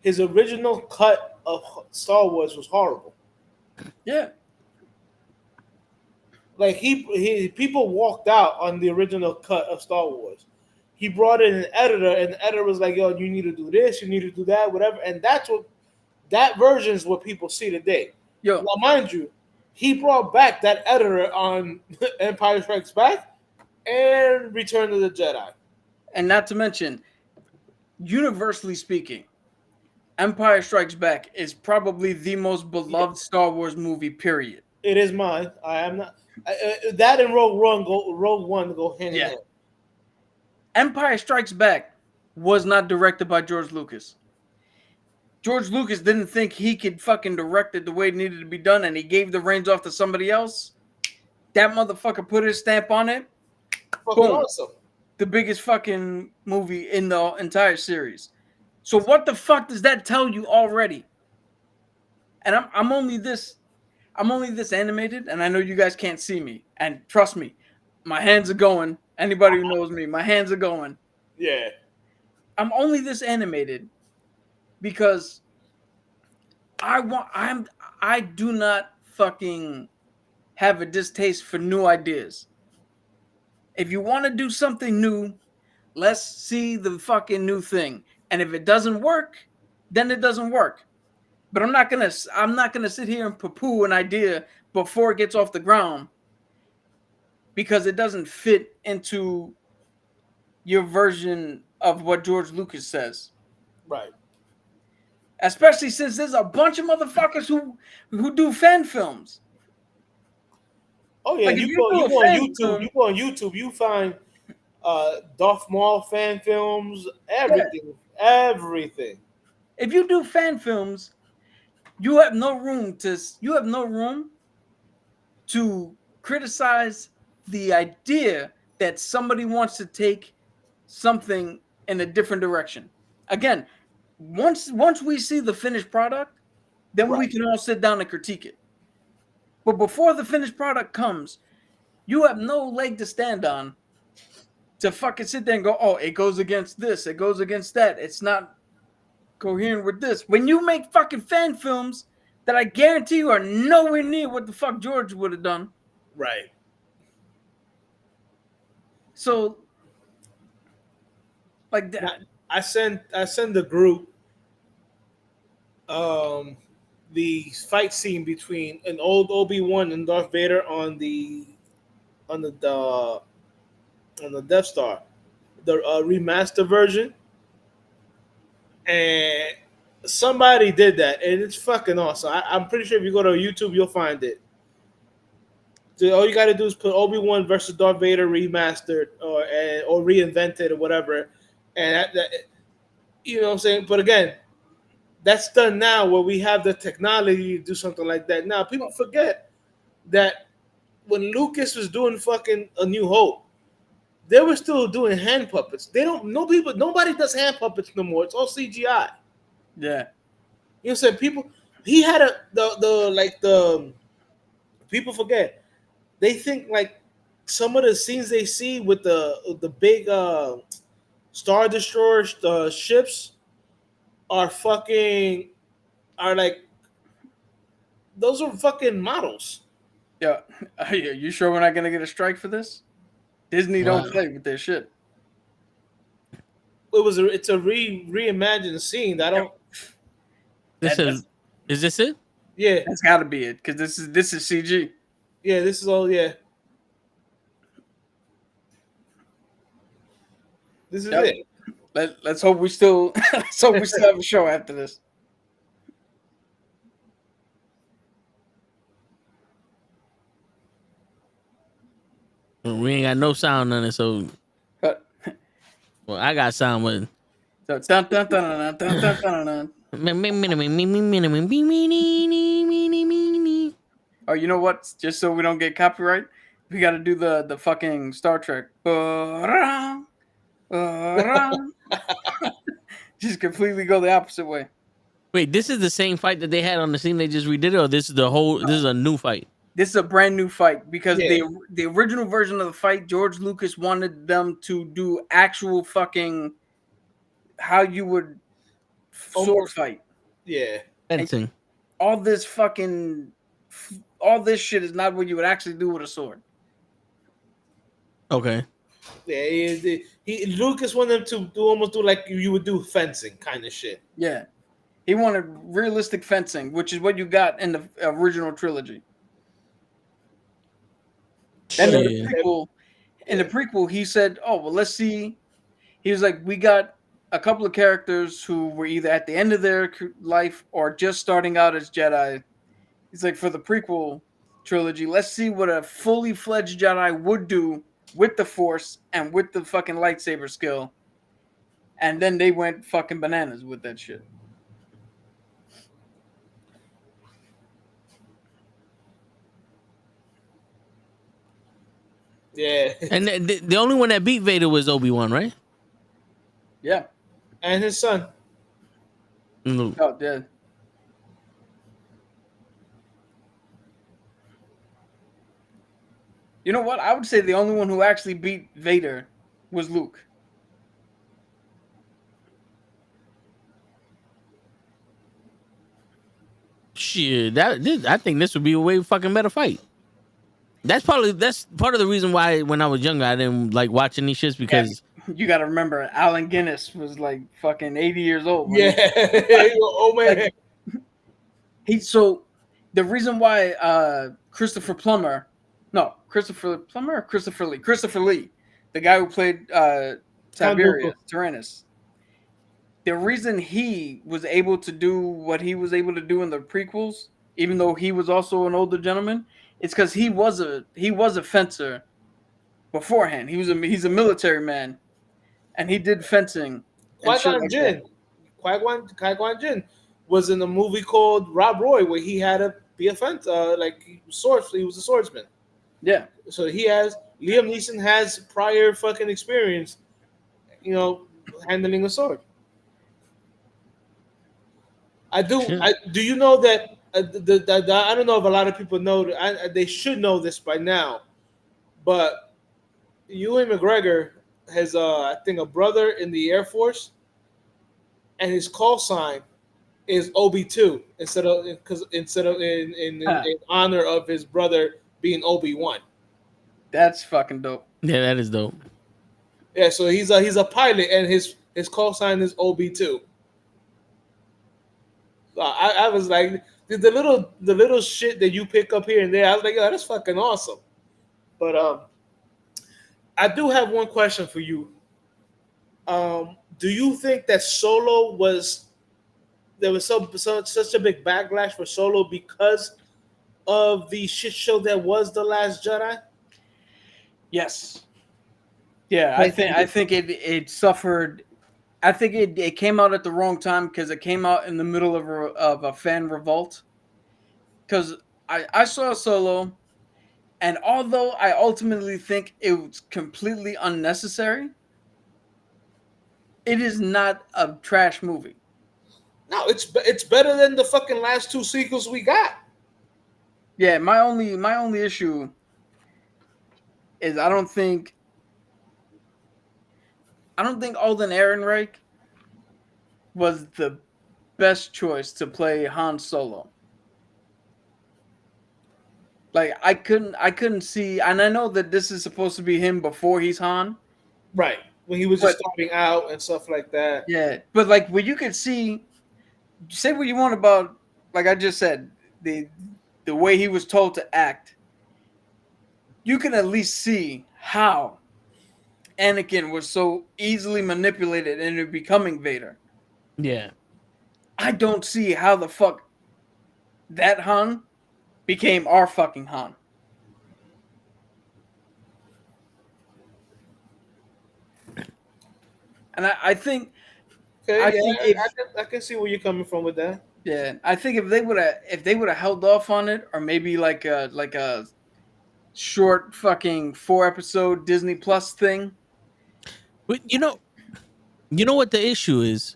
his original cut of Star Wars was horrible. Yeah. Like people walked out on the original cut of Star Wars. He brought in an editor, and the editor was like, "Yo, you need to do this, you need to do that, whatever." And that version is what people see today. Yo, now, mind you, he brought back that editor on Empire Strikes Back and Return of the Jedi. And not to mention, universally speaking, Empire Strikes Back is probably the most beloved Star Wars movie, period. It is mine. I am not. That and Rogue One go hand in hand. Empire Strikes Back was not directed by George Lucas. George Lucas didn't think he could fucking direct it the way it needed to be done, and he gave the reins off to somebody else. That motherfucker put his stamp on it. Fucking awesome. The biggest fucking movie in the entire series. So what the fuck does that tell you already? And I'm only this animated, and I know you guys can't see me. And trust me, my hands are going. Anybody who knows me, my hands are going. Yeah. I'm only this animated because I do not fucking have a distaste for new ideas. If you want to do something new, let's see the fucking new thing. And if it doesn't work, then it doesn't work. But I'm not gonna sit here and poo-poo an idea before it gets off the ground because it doesn't fit into your version of what George Lucas says. Right. Especially since there's a bunch of motherfuckers who do fan films. Oh yeah, like you go on YouTube, you find Darth Maul fan films, everything. If you do fan films, you have no room to criticize the idea that somebody wants to take something in a different direction. Again, once we see the finished product, then we can all sit down and critique it. But before the finished product comes, you have no leg to stand on to fucking sit there and go, oh, it goes against this, it goes against that, it's not coherent with this. When you make fucking fan films that I guarantee you are nowhere near what the fuck George would have done. Right. So, like that. Now, I sent the group the fight scene between an old Obi-Wan and Darth Vader on the Death Star, the remaster version, and somebody did that, and it's fucking awesome. I'm pretty sure if you go to YouTube, you'll find it. So all you got to do is put Obi-Wan versus Darth Vader remastered or reinvented or whatever, and that, you know what I'm saying. But again, that's done now where we have the technology to do something like that. Now people forget that when Lucas was doing fucking A New Hope, they were still doing hand puppets. Nobody does hand puppets no more. It's all CGI. Yeah. You know what I'm saying? People forget. They think like some of the scenes they see with the big Star Destroyer ships are like those are fucking models. Yeah. You sure we're not gonna get a strike for this? Disney don't play with their shit. It's a reimagined scene. I don't. Is this it? Yeah, That's got to be it because this is CG. yeah. This is all. Yeah, this is it. Let's hope we still have a show after this. We ain't got no sound on it, so But well, I got sound with. so dun, dun, dun, dun, dun, dun, dun, dun. Oh, you know what? Just so we don't get copyright, we got to do the fucking Star Trek. Just completely go the opposite way. Wait, this is the same fight that they had on the scene they just redid, or this is a new fight? This is a brand new fight because Yeah. the original version of the fight, George Lucas wanted them to do actual fucking how you would sword fight. Yeah, Fencing. All this shit is not what you would actually do with a sword. Okay. yeah. Lucas wanted them to almost do like you would do fencing kind of shit. Yeah. He wanted realistic fencing, which is what you got in the original trilogy. And in the prequel, he said, "Oh, well, let's see." He was like, "We got a couple of characters who were either at the end of their life or just starting out as Jedi." He's like, "For the prequel trilogy, let's see what a fully fledged Jedi would do with the Force and with the fucking lightsaber skill." And then they went fucking bananas with that shit. Yeah, And the only one that beat Vader was Obi-Wan, right? Yeah. and his son. Mm. Oh, yeah. You know what? I would say the only one who actually beat Vader was Luke. Shit, I think this would be a way fucking better fight. That's part of the reason why when I was younger I didn't like watching these shits because You got to remember, Allen Guinness was like fucking 80 years old. Yeah, oh man. So the reason why Christopher Lee, the guy who played Tiberius Tyrannus, the reason he was able to do what he was able to do in the prequels, even though he was also an older gentleman, it's because he was a fencer beforehand. He's a military man, and he did fencing. Qui-Gon Jinn was in a movie called Rob Roy where he had to be a fence, he was a swordsman. Yeah. So Liam Neeson has prior fucking experience, handling a sword. Do you know that? I don't know if a lot of people know. They should know this by now, but Ewan McGregor has, I think, a brother in the Air Force, and his call sign is Obi-2 instead of in honor of his brother being Obi-Wan. That's fucking dope. Yeah, that is dope. Yeah, so he's a pilot, and his call sign is Obi-2. So I was like, the little shit that you pick up here and there, I was like, yo, that's fucking awesome. But I do have one question for you. Do you think that Solo there was such a big backlash for Solo because of the shit show that was The Last Jedi? Yes. Yeah, I think it suffered. I think it came out at the wrong time because it came out in the middle of a fan revolt. Because I saw Solo, and although I ultimately think it was completely unnecessary, it is not a trash movie. No, it's better than the fucking last two sequels we got. Yeah, my only issue is I don't think Alden Ehrenreich was the best choice to play Han Solo. Like I couldn't see, and I know that this is supposed to be him before he's Han. Right. When he was just starting out and stuff like that. Yeah, but like what you could see, say what you want about, like I just said, the way he was told to act. You can at least see how Anakin was so easily manipulated into becoming Vader. Yeah. I don't see how the fuck that Han became our fucking Han. And I think, okay, I can see where you're coming from with that. Yeah, I think if they would have held off on it, or maybe like a short fucking 4-episode Disney Plus thing. But you know what the issue is?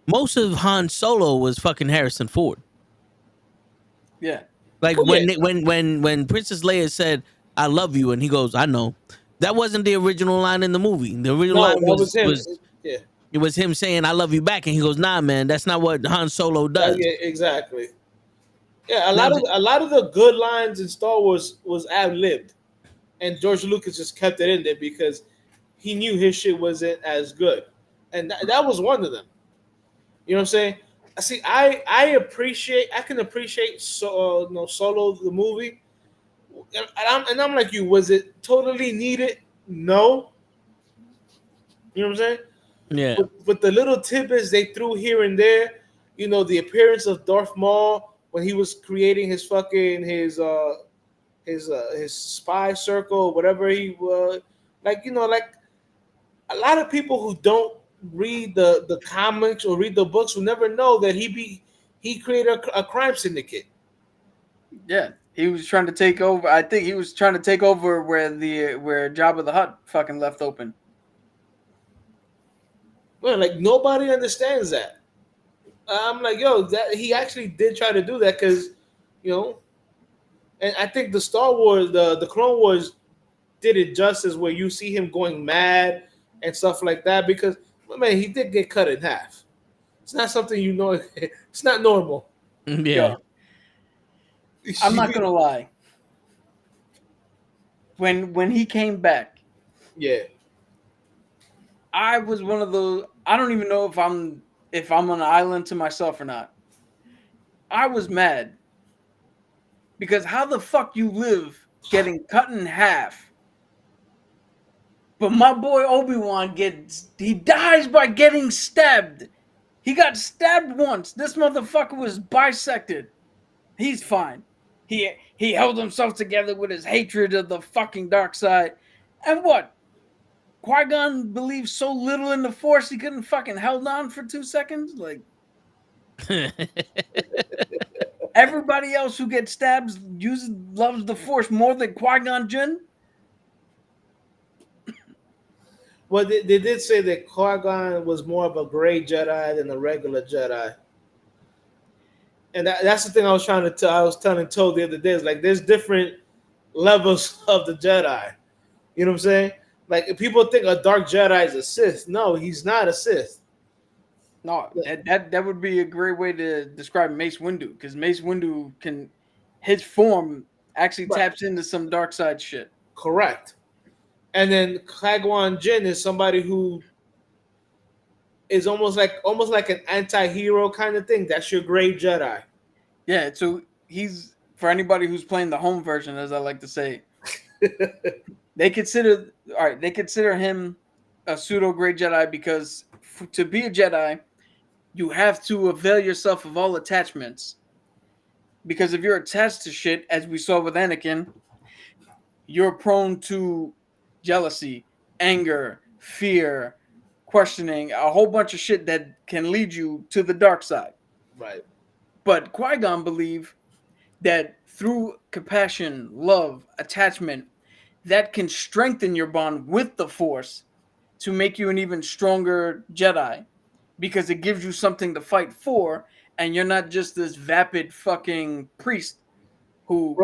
Most of Han Solo was fucking Harrison Ford. Yeah. Like when Princess Leia said, "I love you," and he goes, "I know." That wasn't the original line in the movie. The original line was him. It was him saying, "I love you back," and he goes, "Nah, man, that's not what Han Solo does." Yeah, exactly. Yeah, a lot of the good lines in Star Wars was ad-libbed, and George Lucas just kept it in there because he knew his shit wasn't as good, and that was one of them. You know what I'm saying? See, I can appreciate Solo the movie, and I'm like you. Was it totally needed? No. You know what I'm saying? Yeah. But the little tidbits they threw here and there, the appearance of Darth Maul when he was creating his fucking his spy circle, whatever he was, like a lot of people who don't read the comics or read the books will never know that he created a crime syndicate. Yeah, he was trying to take over. I think he was trying to take over where Jabba the Hutt fucking left open. Well, like nobody understands that. I'm like, yo, that he actually did try to do that because, and I think the Star Wars, the Clone Wars, did it justice where you see him going mad and stuff like that because, man, he did get cut in half. It's not something it's not normal. Yeah. Yo, I'm not gonna lie. When he came back, yeah, I was one of those. I don't even know if I'm on an island to myself or not. I was mad because how the fuck you live getting cut in half, but my boy Obi-Wan he dies by getting stabbed. He got stabbed once. This motherfucker was bisected. He's fine. He held himself together with his hatred of the fucking dark side. And what? Qui-Gon believed so little in the Force he couldn't fucking held on for 2 seconds? Like, everybody else who gets stabbed loves the Force more than Qui-Gon Jinn? Well, they did say that Qui-Gon was more of a gray Jedi than a regular Jedi. And that's the thing I was telling Toad the other day. Is like there's different levels of the Jedi. You know what I'm saying? Like if people think a dark Jedi is a Sith. No, he's not a Sith. No, that would be a great way to describe Mace Windu, because Mace Windu his form actually Right. taps into some dark side shit. Correct. And then Qui-Gon Jinn is somebody who is almost like an anti-hero kind of thing. That's your gray Jedi. Yeah, so he's, for anybody who's playing the home version, as I like to say, they consider him a pseudo gray Jedi because to be a Jedi, you have to avail yourself of all attachments. Because if you're attached to shit, as we saw with Anakin, you're prone to jealousy, anger, fear, questioning, a whole bunch of shit that can lead you to the dark side. Right. But Qui-Gon believed that through compassion, love, attachment, that can strengthen your bond with the Force to make you an even stronger Jedi, because it gives you something to fight for, and you're not just this vapid fucking priest who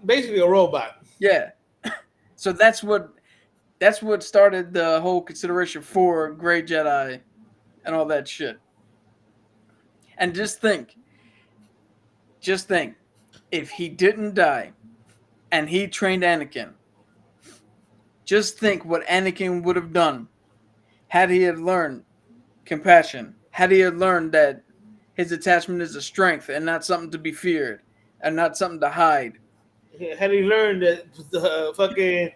basically a robot. Yeah. So that's what started the whole consideration for Grey Jedi and all that shit. And just think, if he didn't die and he trained Anakin, just think what Anakin would have done had he had learned compassion, had he had learned that his attachment is a strength and not something to be feared and not something to hide. Had he learned that the fucking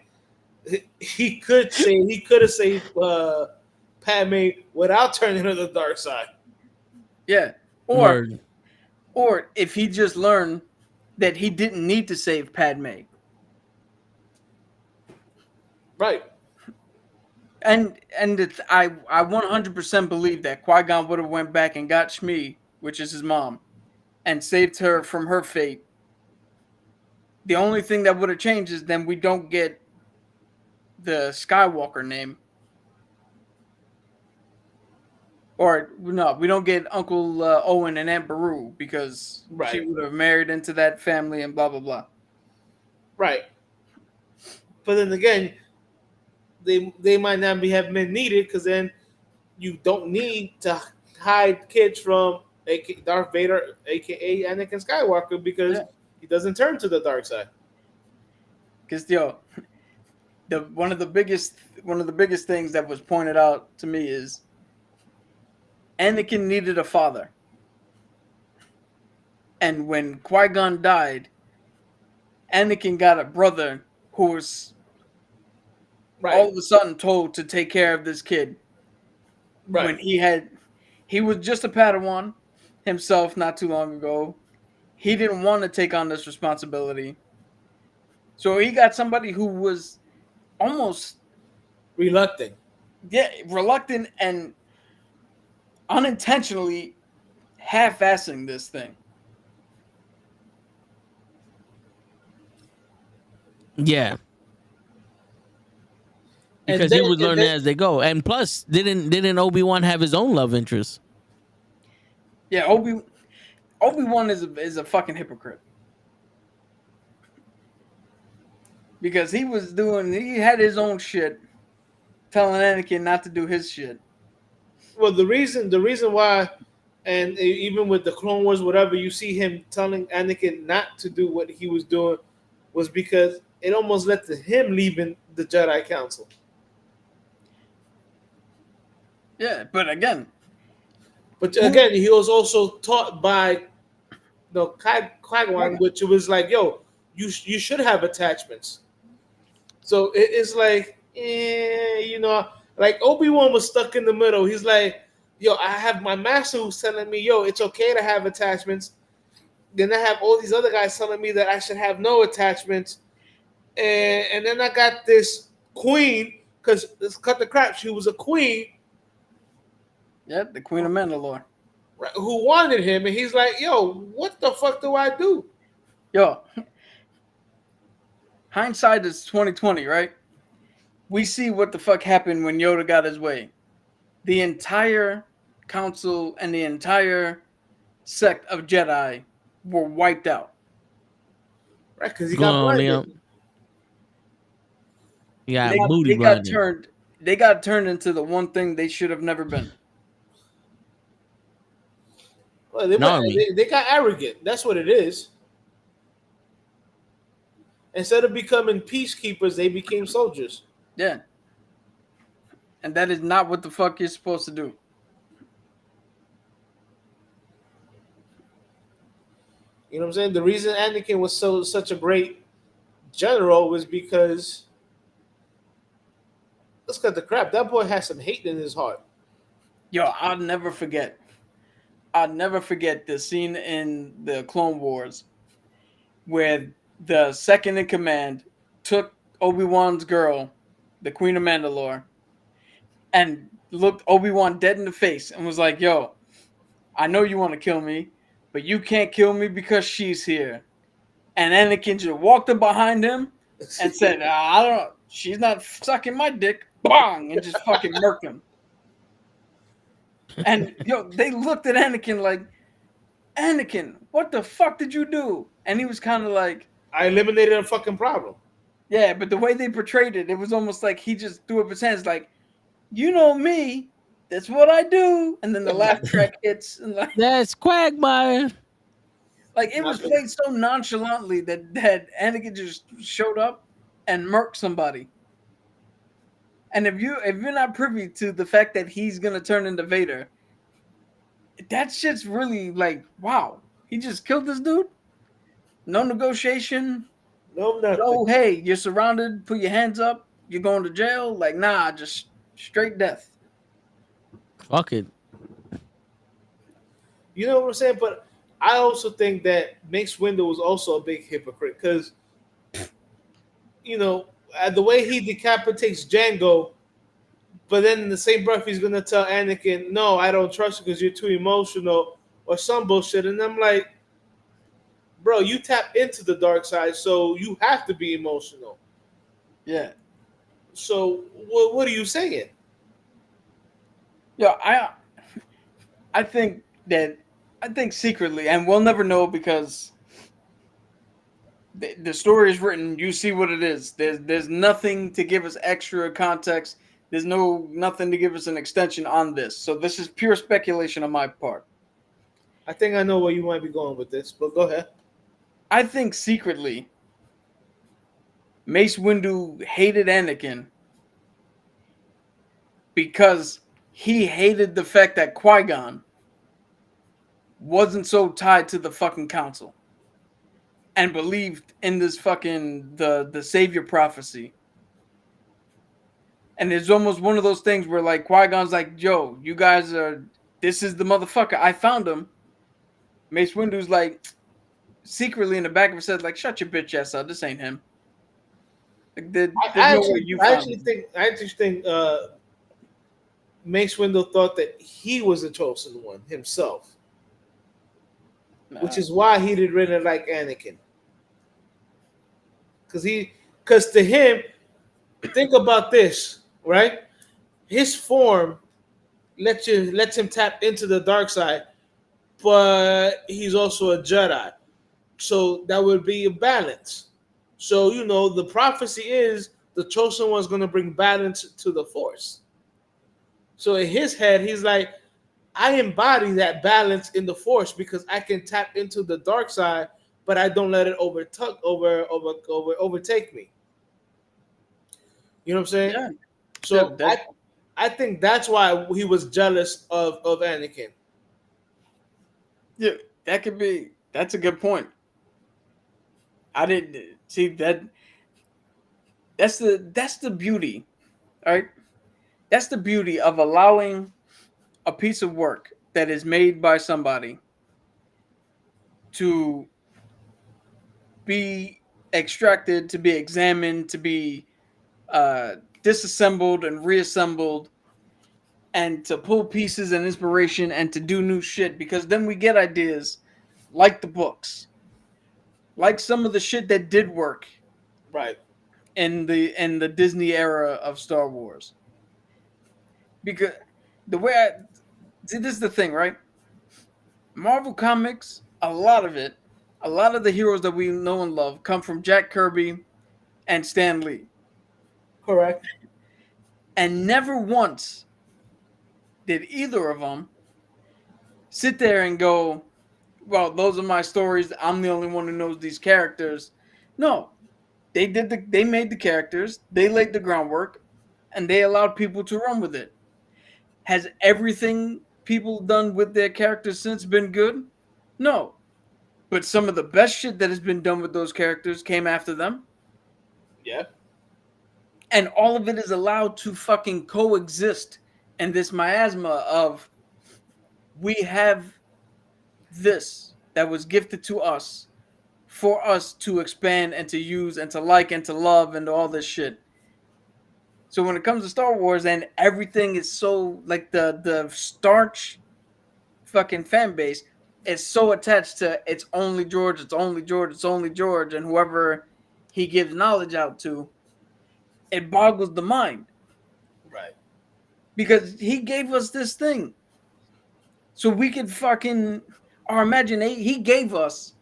he could have saved Padme without turning to the dark side. Yeah. Or if he just learned that he didn't need to save Padme. Right. And I 100% believe that Qui-Gon would have went back and got Shmi, which is his mom, and saved her from her fate. The only thing that would have changed is then we don't get the Skywalker name. Or no, we don't get Uncle Owen and Aunt Beru because she would have married into that family and blah blah blah. Right. But then again, they might not have been needed, because then you don't need to hide kids from Darth Vader, aka Anakin Skywalker, because he doesn't turn to the dark side. Because one of the biggest things that was pointed out to me is Anakin needed a father. And when Qui-Gon died, Anakin got a brother who was all of a sudden told to take care of this kid. Right. When he was just a Padawan himself not too long ago. He didn't want to take on this responsibility. So he got somebody who was almost reluctant. Yeah, reluctant and unintentionally half-assing this thing. Yeah. Because he was learning as they go. And plus, didn't Obi-Wan have his own love interest? Yeah, Obi-Wan is a fucking hypocrite. Because he had his own shit, telling Anakin not to do his shit. Well, the reason why, and even with the Clone Wars, whatever, you see him telling Anakin not to do what he was doing, was because it almost led to him leaving the Jedi Council. Yeah, but again, he was also taught by Qui-Gon, which was like, yo, you should have attachments. So it's like, like Obi-Wan was stuck in the middle. He's like, yo, I have my master who's telling me, yo, it's okay to have attachments. Then I have all these other guys telling me that I should have no attachments. And then I got this queen, because let's cut the crap, she was a queen. Yeah, the Queen of Mandalore. Right, who wanted him, and he's like, yo, what the fuck do I do? Yo, hindsight is 2020, right? We see what the fuck happened when Yoda got his way. The entire council and the entire sect of Jedi were wiped out. Right, because he got blinded. Yeah, they got turned into the one thing they should have never been. Well, they, An army. they got arrogant. That's what it is. Instead of becoming peacekeepers, they became soldiers. Yeah. And that is not what the fuck you're supposed to do. You know what I'm saying? The reason Anakin was such a great general was because let's cut the crap. That boy has some hate in his heart. Yo, I'll never forget. I'll never forget the scene in the Clone Wars where the second in command took Obi-Wan's girl, the Queen of Mandalore, and looked Obi-Wan dead in the face and was like, yo, I know you want to kill me, but you can't kill me because she's here. And Anakin just walked up behind him and said, I don't know, she's not sucking my dick. Bang! And just fucking murked him. And yo, they looked at Anakin like, Anakin, what the fuck did you do? And he was kind of like, I eliminated a fucking problem. yeah, but the way they portrayed it, it was almost like he just threw up his hands like, you know me, that's what I do. And then the laugh track hits. And That's Quagmire. like it was played so nonchalantly that Anakin just showed up and murked somebody. And if you're not privy to the fact that he's gonna turn into Vader, that shit's really like, wow, he just killed this dude. No negotiation. No, nothing. Oh, hey, you're surrounded. Put your hands up. You're going to jail. Like, nah, just straight death. Fuck it. You know what I'm saying? But I also think that Mace Windu was also a big hypocrite because, you know, the way he decapitates Django, but then in the same breath he's gonna tell Anakin, "No, I don't trust you because you're too emotional," or some bullshit. And I'm like, bro, you tap into the dark side, so you have to be emotional. Yeah. So what are you saying? Yeah, I think secretly, and we'll never know because the story is written. You see what it is. There's nothing to give us extra context. There's nothing to give us an extension on this. So this is pure speculation on my part. I think I know where you might be going with this, but go ahead. I think secretly Mace Windu hated Anakin because he hated the fact that Qui-Gon wasn't so tied to the fucking council and believed in this fucking the savior prophecy. And it's almost one of those things where like Qui-Gon's like, yo, you guys this is the motherfucker. I found him. Mace Windu's like secretly in the back of his head, like, shut your bitch ass up. This ain't him. Like, I actually think Mace Windu thought that he was the chosen one himself. Which is why he did really like Anakin. Because to him, think about this, right? His form lets him tap into the dark side, but he's also a Jedi. So that would be a balance. So, you know, the prophecy is the chosen one's going to bring balance to the Force. So in his head, he's like, I embody that balance in the Force because I can tap into the dark side, but I don't let it overtake me. You know what I'm saying? Yeah. So yeah, I think that's why he was jealous of Anakin. Yeah, that's a good point. I didn't see that. That's the beauty, all right? That's the beauty of allowing a piece of work that is made by somebody to be extracted, to be examined, to be disassembled and reassembled, and to pull pieces and inspiration and to do new shit, because then we get ideas like the books, like some of the shit that did work, right, in the Disney era of Star Wars. Because the way this is the thing, right? Marvel Comics, a lot of the heroes that we know and love come from Jack Kirby and Stan Lee. Correct. And never once did either of them sit there and go, well, those are my stories. I'm the only one who knows these characters. No, they made the characters, they laid the groundwork, and they allowed people to run with it. Has everything people done with their characters since been good? No. But some of the best shit that has been done with those characters came after them. Yeah. And all of it is allowed to fucking coexist in this miasma of we have this that was gifted to us for us to expand and to use and to like and to love and all this shit. So when it comes to Star Wars and everything is so like the starch fucking fan base is so attached to it's only George, it's only George, it's only George, and whoever he gives knowledge out to, it boggles the mind. Right. Because he gave us this thing. So we could fucking our imagination, he gave us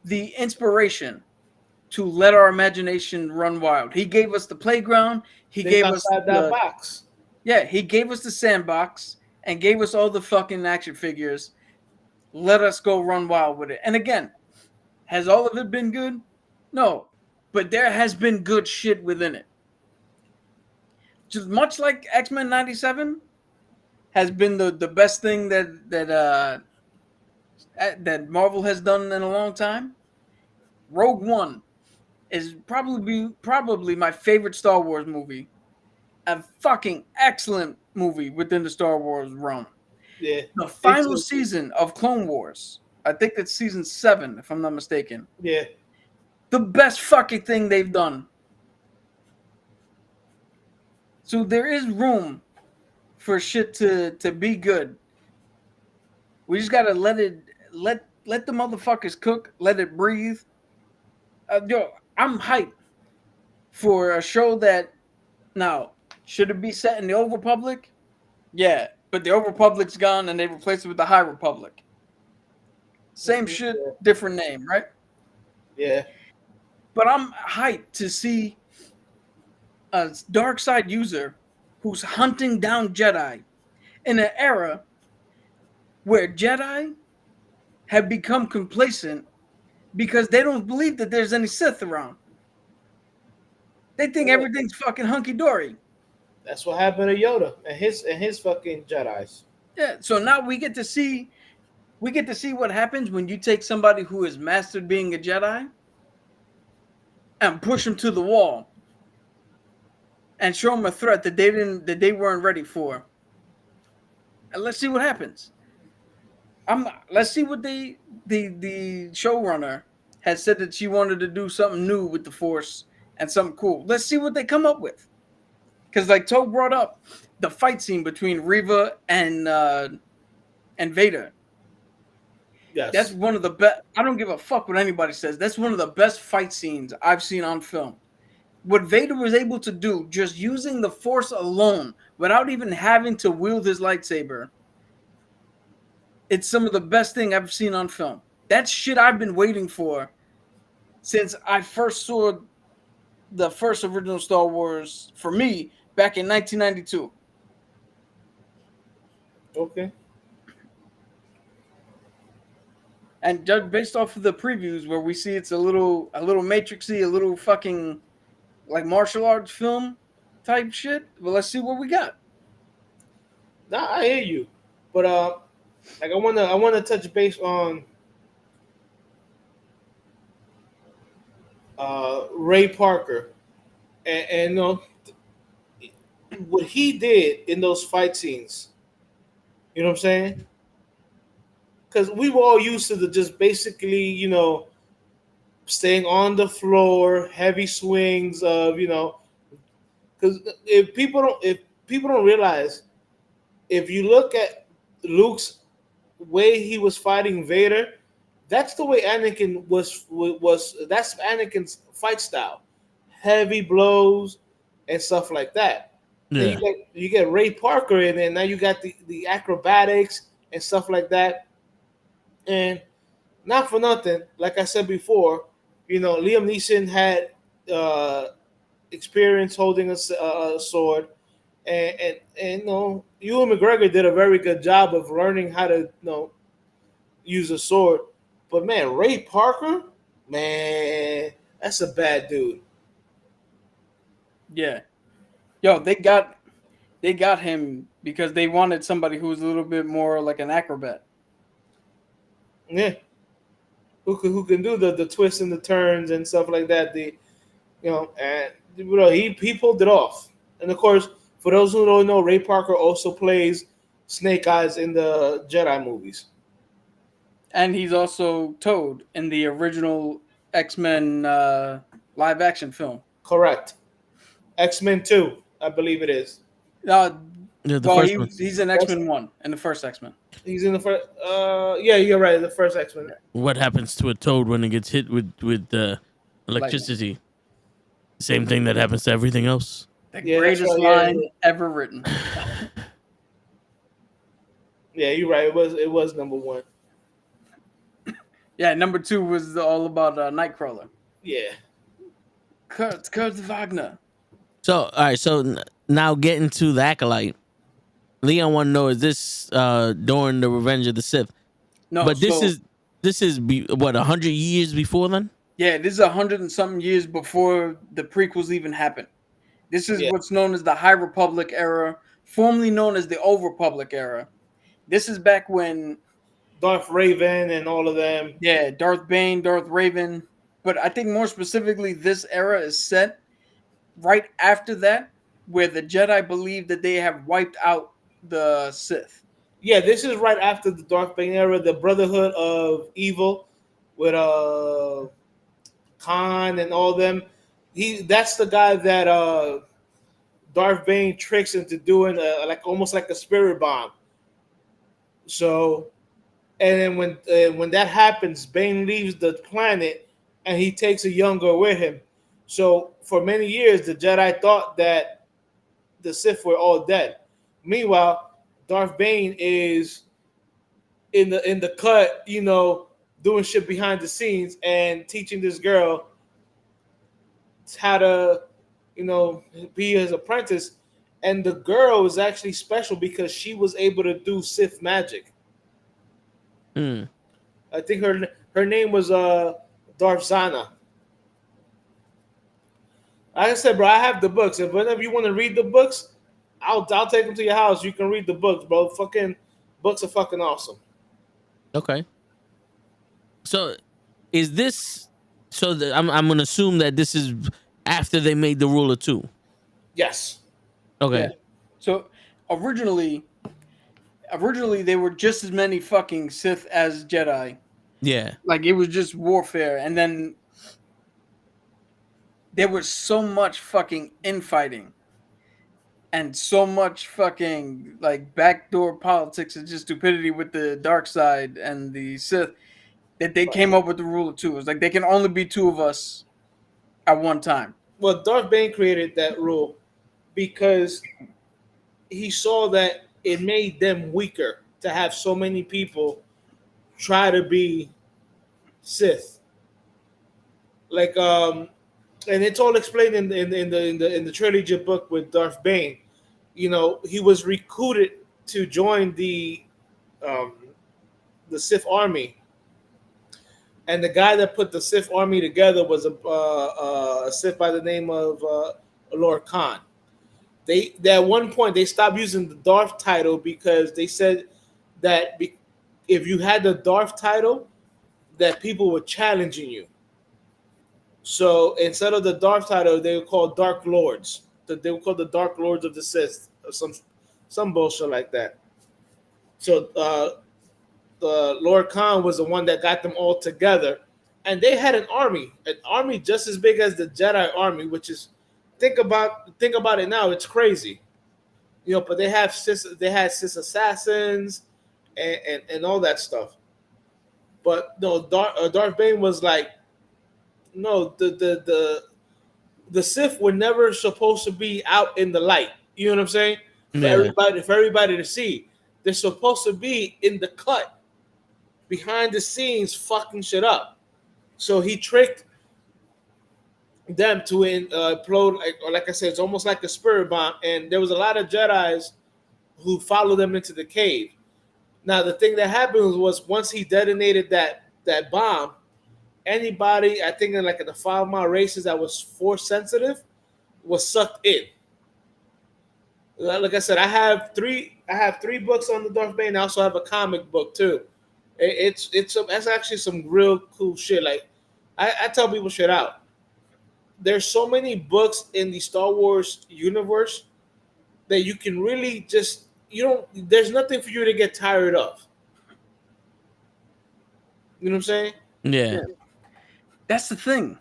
the inspiration to let our imagination run wild. He gave us the playground. He Think gave us outside that box. Yeah, he gave us the sandbox and gave us all the fucking action figures. Let us go run wild with it. And again, has all of it been good? No. But there has been good shit within it. Just much like X-Men 97 has been the best thing that Marvel has done in a long time. Rogue One is probably my favorite Star Wars movie. A fucking excellent movie within the Star Wars realm. Yeah. The final season of Clone Wars, I think that's season 7, if I'm not mistaken. Yeah. The best fucking thing they've done. So there is room for shit to be good. We just gotta let the motherfuckers cook, let it breathe. Yo, I'm hyped for a show that now should it be set in the Old Republic? Yeah, but the Old Republic's gone and they replaced it with the High Republic. Same shit, different name, right? Yeah. But I'm hyped to see a dark side user who's hunting down Jedi in an era where Jedi have become complacent because they don't believe that there's any Sith around. They think everything's fucking hunky-dory. That's what happened to Yoda and his fucking Jedis. Yeah, so now we get to see what happens when you take somebody who has mastered being a Jedi and push them to the wall and show them a threat that they weren't ready for. And let's see what happens. Let's see what the showrunner has said that she wanted to do something new with the Force and something cool. Let's see what they come up with. Because like Toe brought up the fight scene between Reva and Vader. Yes. That's one of the best. I don't give a fuck what anybody says. That's one of the best fight scenes I've seen on film. What Vader was able to do, just using the Force alone, without even having to wield his lightsaber, it's some of the best thing I've seen on film. That's shit I've been waiting for since I first saw the first original Star Wars, for me, back in 1992. Okay. And judge based off of the previews where we see it's a little matrixy, a little fucking like martial arts film type shit. Well, let's see what we got. Nah, I hear you, but like I wanna touch base on Ray Parker and what he did in those fight scenes. You know what I'm saying? Because we were all used to the just basically, staying on the floor, heavy swings of, because if people don't realize, if you look at Luke's way he was fighting Vader, that's the way Anakin was. That's Anakin's fight style, heavy blows and stuff like that. Yeah. You get Ray Parker in there. Now you got the acrobatics and stuff like that. And not for nothing, like I said before, Liam Neeson had experience holding a sword, and Ewan McGregor did a very good job of learning how to use a sword. But man, Ray Parker, man, that's a bad dude. Yeah. Yo, they got him because they wanted somebody who was a little bit more like an acrobat. Yeah. Who can do the twists and the turns and stuff like that. And he pulled it off. And of course, for those who don't know, Ray Parker also plays Snake Eyes in the Jedi movies. And he's also Toad in the original X-Men live action film. Correct. X-Men 2, I believe it is. He's in X-Men 1, in the first X-Men. He's in the first. Yeah, you're right. The first X-Men. What happens to a toad when it gets hit with electricity? Lightning. Same thing that happens to everything else. The greatest line ever written. Yeah, you're right. It was number 1. Yeah, number 2 was all about Nightcrawler. Yeah. Kurt Wagner. So, all right. So now getting to the Acolyte. Leon want to know, is this during the Revenge of the Sith? No, but this is what, 100 years before then? Yeah, this is 100 and something years before the prequels even happened. This is what's known as the High Republic era, formerly known as the Old Republic era. This is back when Darth Raven and all of them. Yeah, Darth Bane, Darth Raven. But I think more specifically, this era is set right after that, where the Jedi believe that they have wiped out the Sith. Yeah, this is right after the Darth Bane era, the Brotherhood of Evil with Khan and all them. That's the guy that Darth Bane tricks into doing almost like a spirit bomb. So, and then when that happens, Bane leaves the planet and he takes a younger with him. So for many years, the Jedi thought that the Sith were all dead. Meanwhile, Darth Bane is in the cut, doing shit behind the scenes and teaching this girl how to, be his apprentice. And the girl is actually special because she was able to do Sith magic. I think her name was Darth Zana. Like I said, bro, I have the books. If whenever you want to read the books, I'll take them to your house. You can read the books, bro. Fucking books are fucking awesome. Okay. So, is this? So I'm gonna assume that this is after they made the Ruler 2. Yes. Okay. Yeah. So originally they were just as many fucking Sith as Jedi. Yeah. Like it was just warfare, and then there was so much fucking infighting and so much fucking like backdoor politics and just stupidity with the dark side and the Sith that they came up with the Rule of 2. It was like they can only be 2 of us at one time. Well, Darth Bane created that rule because he saw that it made them weaker to have so many people try to be Sith. Like and it's all explained in the trilogy book with Darth Bane. He was recruited to join the Sith army, and the guy that put the Sith army together was a Sith by the name of Lord Khan. At one point they stopped using the Darth title because they said that if you had the Darth title, that people were challenging you. So instead of the Darth title, they were called Dark Lords. They were called the Dark Lords of the Sith, or some bullshit like that. So the Lord Khan was the one that got them all together, and they had an army just as big as the Jedi army, which is think about it now. It's crazy, But they had Sith assassins and all that stuff. But no, Darth Bane was like, no, the Sith were never supposed to be out in the light. You know what I'm saying? For everybody to see. They're supposed to be in the cut, behind the scenes, fucking shit up. So he tricked them to implode. Like I said, it's almost like a spirit bomb. And there was a lot of Jedi's who followed them into the cave. Now the thing that happened was once he detonated that bomb, anybody I think in like in the 5 mile races that was force sensitive was sucked in. Like I said, I have three books on the Darth Bane. I also have a comic book too. That's actually some real cool shit. Like I tell people shit out. There's so many books in the Star Wars universe that you can really just there's nothing for you to get tired of. You know what I'm saying? Yeah. That's the thing.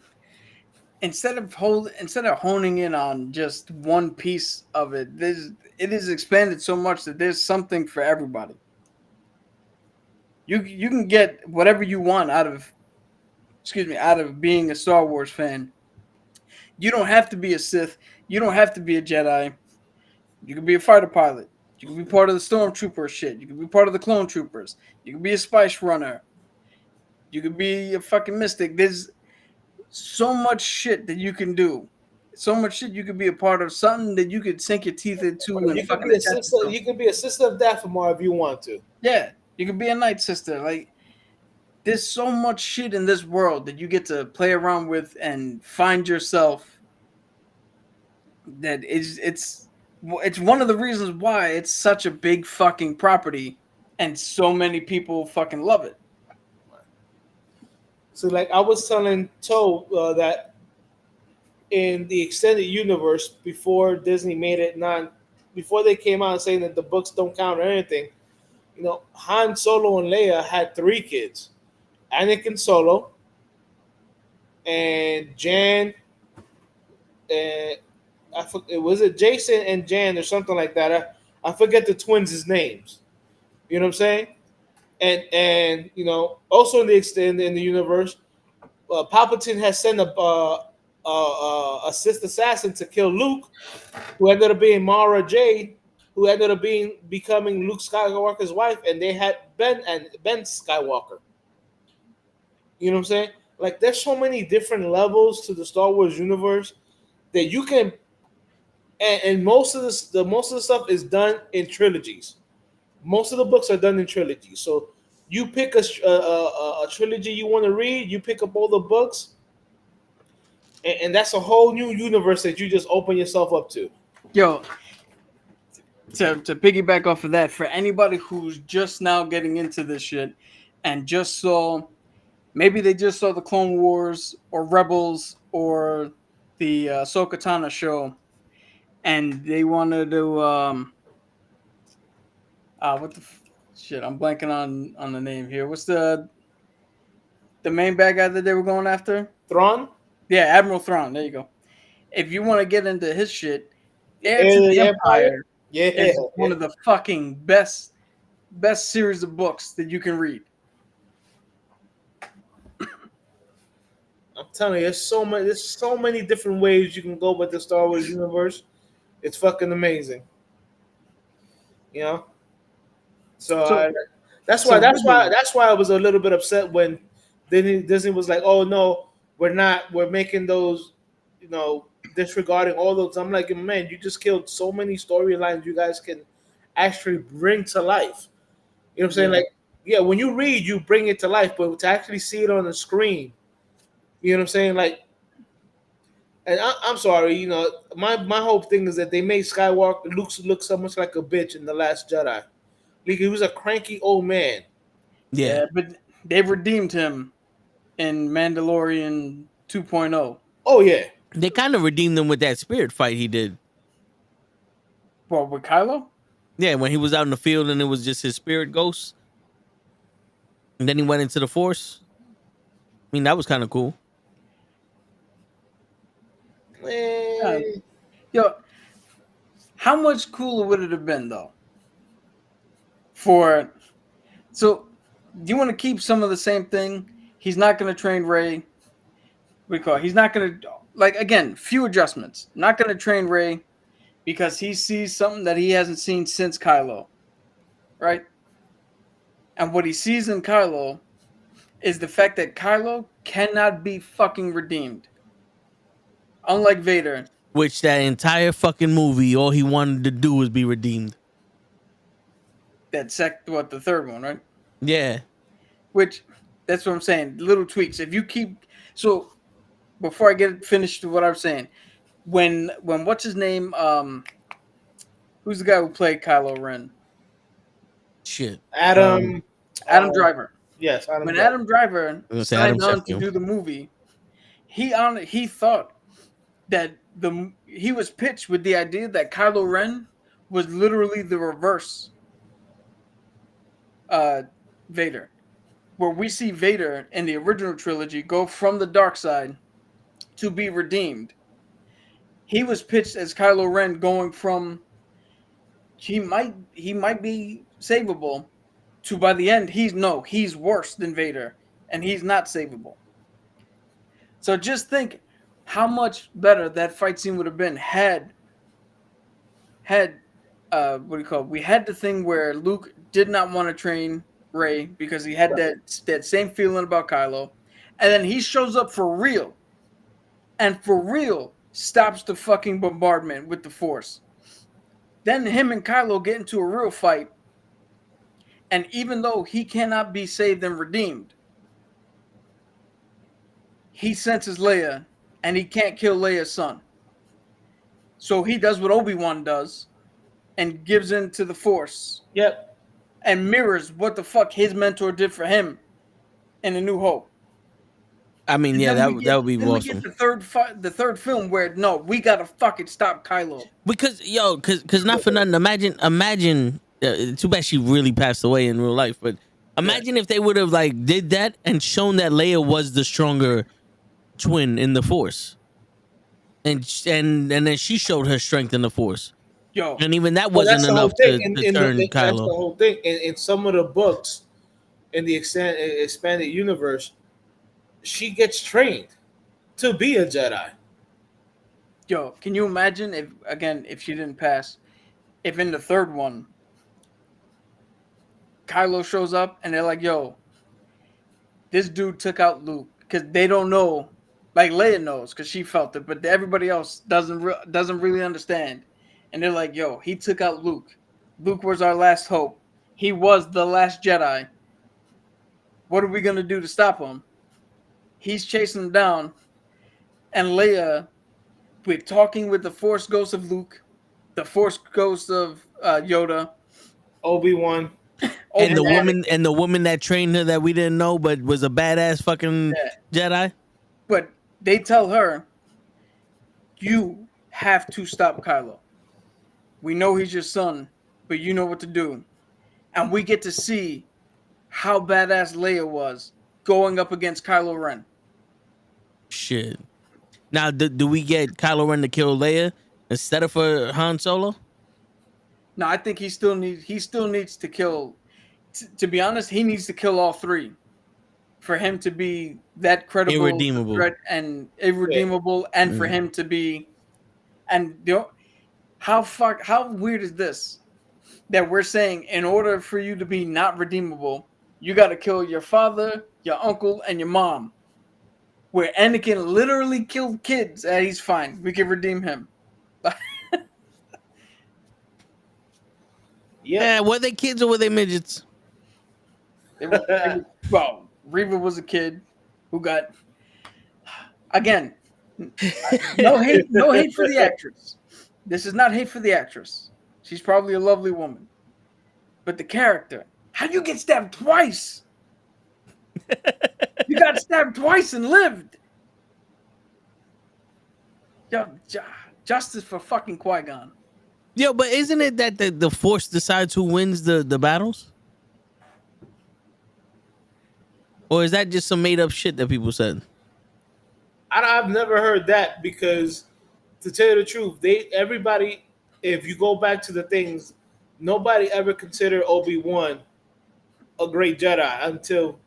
Instead of honing in on just one piece of it, it is expanded so much that there's something for everybody. You can get whatever you want out of being a Star Wars fan. You don't have to be a Sith. You don't have to be a Jedi. You can be a fighter pilot. You can be part of the Stormtrooper shit. You can be part of the Clone Troopers. You can be a Spice Runner. You can be a fucking Mystic. There's so much shit that you can do. So much shit you could be a part of. Something that you could sink your teeth into. And You could be a sister of Dathomir if you want to. Yeah, you could be a Night Sister. Like, there's so much shit in this world that you get to play around with and find yourself. That it's one of the reasons why it's such a big fucking property, and so many people fucking love it. So, like I was telling Toe that in the extended universe, before Disney made it before they came out saying that the books don't count or anything, Han Solo and Leia had 3 kids: Anakin Solo, and Jan. Was it Jason and Jan or something like that? I forget the twins' names. You know what I'm saying? And also in the universe, Palpatine has sent a Sith assassin to kill Luke, who ended up being Mara Jade, who ended up becoming Luke Skywalker's wife, and they had Ben Skywalker. You know what I'm saying? Like, there's so many different levels to the Star Wars universe that you can, and most of the stuff is done in trilogies. Most of the books are done in trilogies. So you pick a trilogy you want to read, you pick up all the books, and that's a whole new universe that you just open yourself up to. Yo, to piggyback off of that, for anybody who's just now getting into this shit and maybe they just saw the Clone Wars or Rebels or the Ahsoka Tano show, and they wanted to what the shit? I'm blanking on the name here. What's the main bad guy that they were going after? Thrawn? Yeah, Admiral Thrawn. There you go. If you want to get into his shit, Heir to the Empire is one of the fucking best series of books that you can read. I'm telling you, there's so many different ways you can go with the Star Wars universe. It's fucking amazing. So that's why I was a little bit upset when Disney was like, "Oh no, we're making those, disregarding all those." I'm like, man, you just killed so many storylines you guys can actually bring to life. You know what I'm saying? Yeah. Like, yeah, when you read, you bring it to life, but to actually see it on the screen, you know what I'm saying? Like, and I'm sorry, my whole thing is that they made Luke look so much like a bitch in The Last Jedi. Like, he was a cranky old man. Yeah. But they've redeemed him in Mandalorian 2.0. Oh yeah, They kind of redeemed him with that spirit fight he did. Well, with Kylo? Yeah, when he was out in the field and it was just his spirit ghost. And then he went into the Force. I mean, that was kind of cool. man. Yo, how much cooler would it have been though? So, do you want to keep some of the same thing? He's not going to train Rey. He's not going to, again, few adjustments. Not going to train Rey because he sees something that he hasn't seen since Kylo, right? And what he sees in Kylo is the fact that Kylo cannot be fucking redeemed. Unlike Vader, which that entire fucking movie, all he wanted to do was be redeemed. the third one, right? Yeah. Which, that's what I'm saying. Little tweaks. If you keep so, before I get finished with what I'm saying, when what's his name? Who's the guy who played Kylo Ren? Shit. Adam Driver. Yes, Adam. When Driver. Adam Driver I'm gonna say signed Adam on to Sheffield. do the movie, he thought that he was pitched with the idea that Kylo Ren was literally the reverse Vader, where we see Vader in the original trilogy go from the dark side to be redeemed. He was pitched as Kylo Ren going from he might be savable to by the end he's worse than Vader and he's not savable. So just think how much better that fight scene would have been had what do you call it? We had the thing where Luke did not want to train Rey because he had that same feeling about Kylo, and then he shows up for real, and for real stops the fucking bombardment with the Force. Then him and Kylo get into a real fight, and even though he cannot be saved and redeemed, he senses Leia, and he can't kill Leia's son. So he does what Obi-Wan does, and gives in to the Force. Yep. And mirrors what the fuck his mentor did for him in A New Hope. I mean, yeah, that would be then awesome. We get the third film where no, we gotta fucking stop Kylo. Because not for nothing. Imagine. Too bad she really passed away in real life. But imagine if they would have like did that and shown that Leia was the stronger twin in the Force, and then she showed her strength in the Force. Yo, and even that wasn't enough to turn Kylo. That's the whole thing. In some of the books, in the expanded universe, she gets trained to be a Jedi. Yo, can you imagine if she didn't pass, if in the third one, Kylo shows up and they're like, yo, this dude took out Luke, because they don't know, like Leia knows because she felt it, but everybody else doesn't really understand. And they're like, yo, he took out Luke. Luke was our last hope. He was the last Jedi. What are we going to do to stop him? He's chasing him down. And Leia, we're talking with the Force Ghost of Luke, the Force Ghost of Yoda, Obi-Wan. And the woman that trained her that we didn't know but was a badass fucking Jedi. But they tell her, you have to stop Kylo. We know he's your son, but you know what to do. And we get to see how badass Leia was going up against Kylo Ren. Shit. Now, do we get Kylo Ren to kill Leia instead of for Han Solo? No, I think he still needs to kill. To be honest, he needs to kill all three for him to be that credible, irredeemable, threat and irredeemable, and for him to be. And how weird is this? That we're saying in order for you to be not redeemable, you got to kill your father, your uncle, and your mom. Where Anakin literally killed kids, and he's fine. We can redeem him. Yeah, were they kids or were they midgets? Well, Reva was a kid who got, again, no hate for the actress. This is not hate for the actress. She's probably a lovely woman. But the character, how you get stabbed twice? You got stabbed twice and lived. Yo, justice for fucking Qui-Gon. Yo, but isn't it that the Force decides who wins the battles? Or is that just some made up shit that people said? I've never heard that, because to tell you the truth, everybody, if you go back to the things, nobody ever considered Obi-Wan a great Jedi until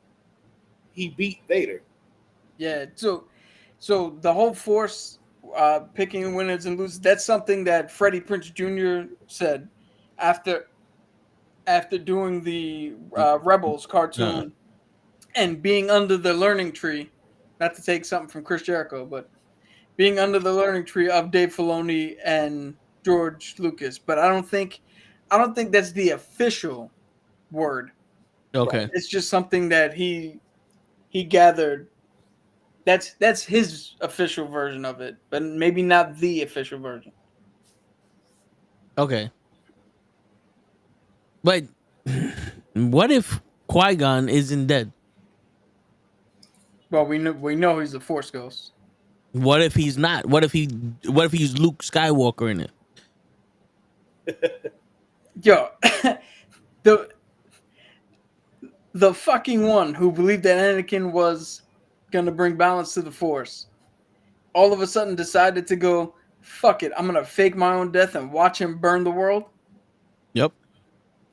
he beat Vader. Yeah, so the whole Force picking winners and losers, that's something that Freddie Prinze Jr. said after doing the Rebels cartoon and being under the learning tree. Not to take something from Chris Jericho, but being under the learning tree of Dave Filoni and George Lucas, but I don't think that's the official word. Okay. It's just something that he gathered. That's his official version of it, but maybe not the official version. Okay. But what if Qui-Gon isn't dead? Well, we know he's a Force ghost. What if he's not? What if he's Luke Skywalker in it? Yo, the fucking one who believed that Anakin was gonna bring balance to the Force, all of a sudden decided to go, fuck it, I'm gonna fake my own death and watch him burn the world? Yep.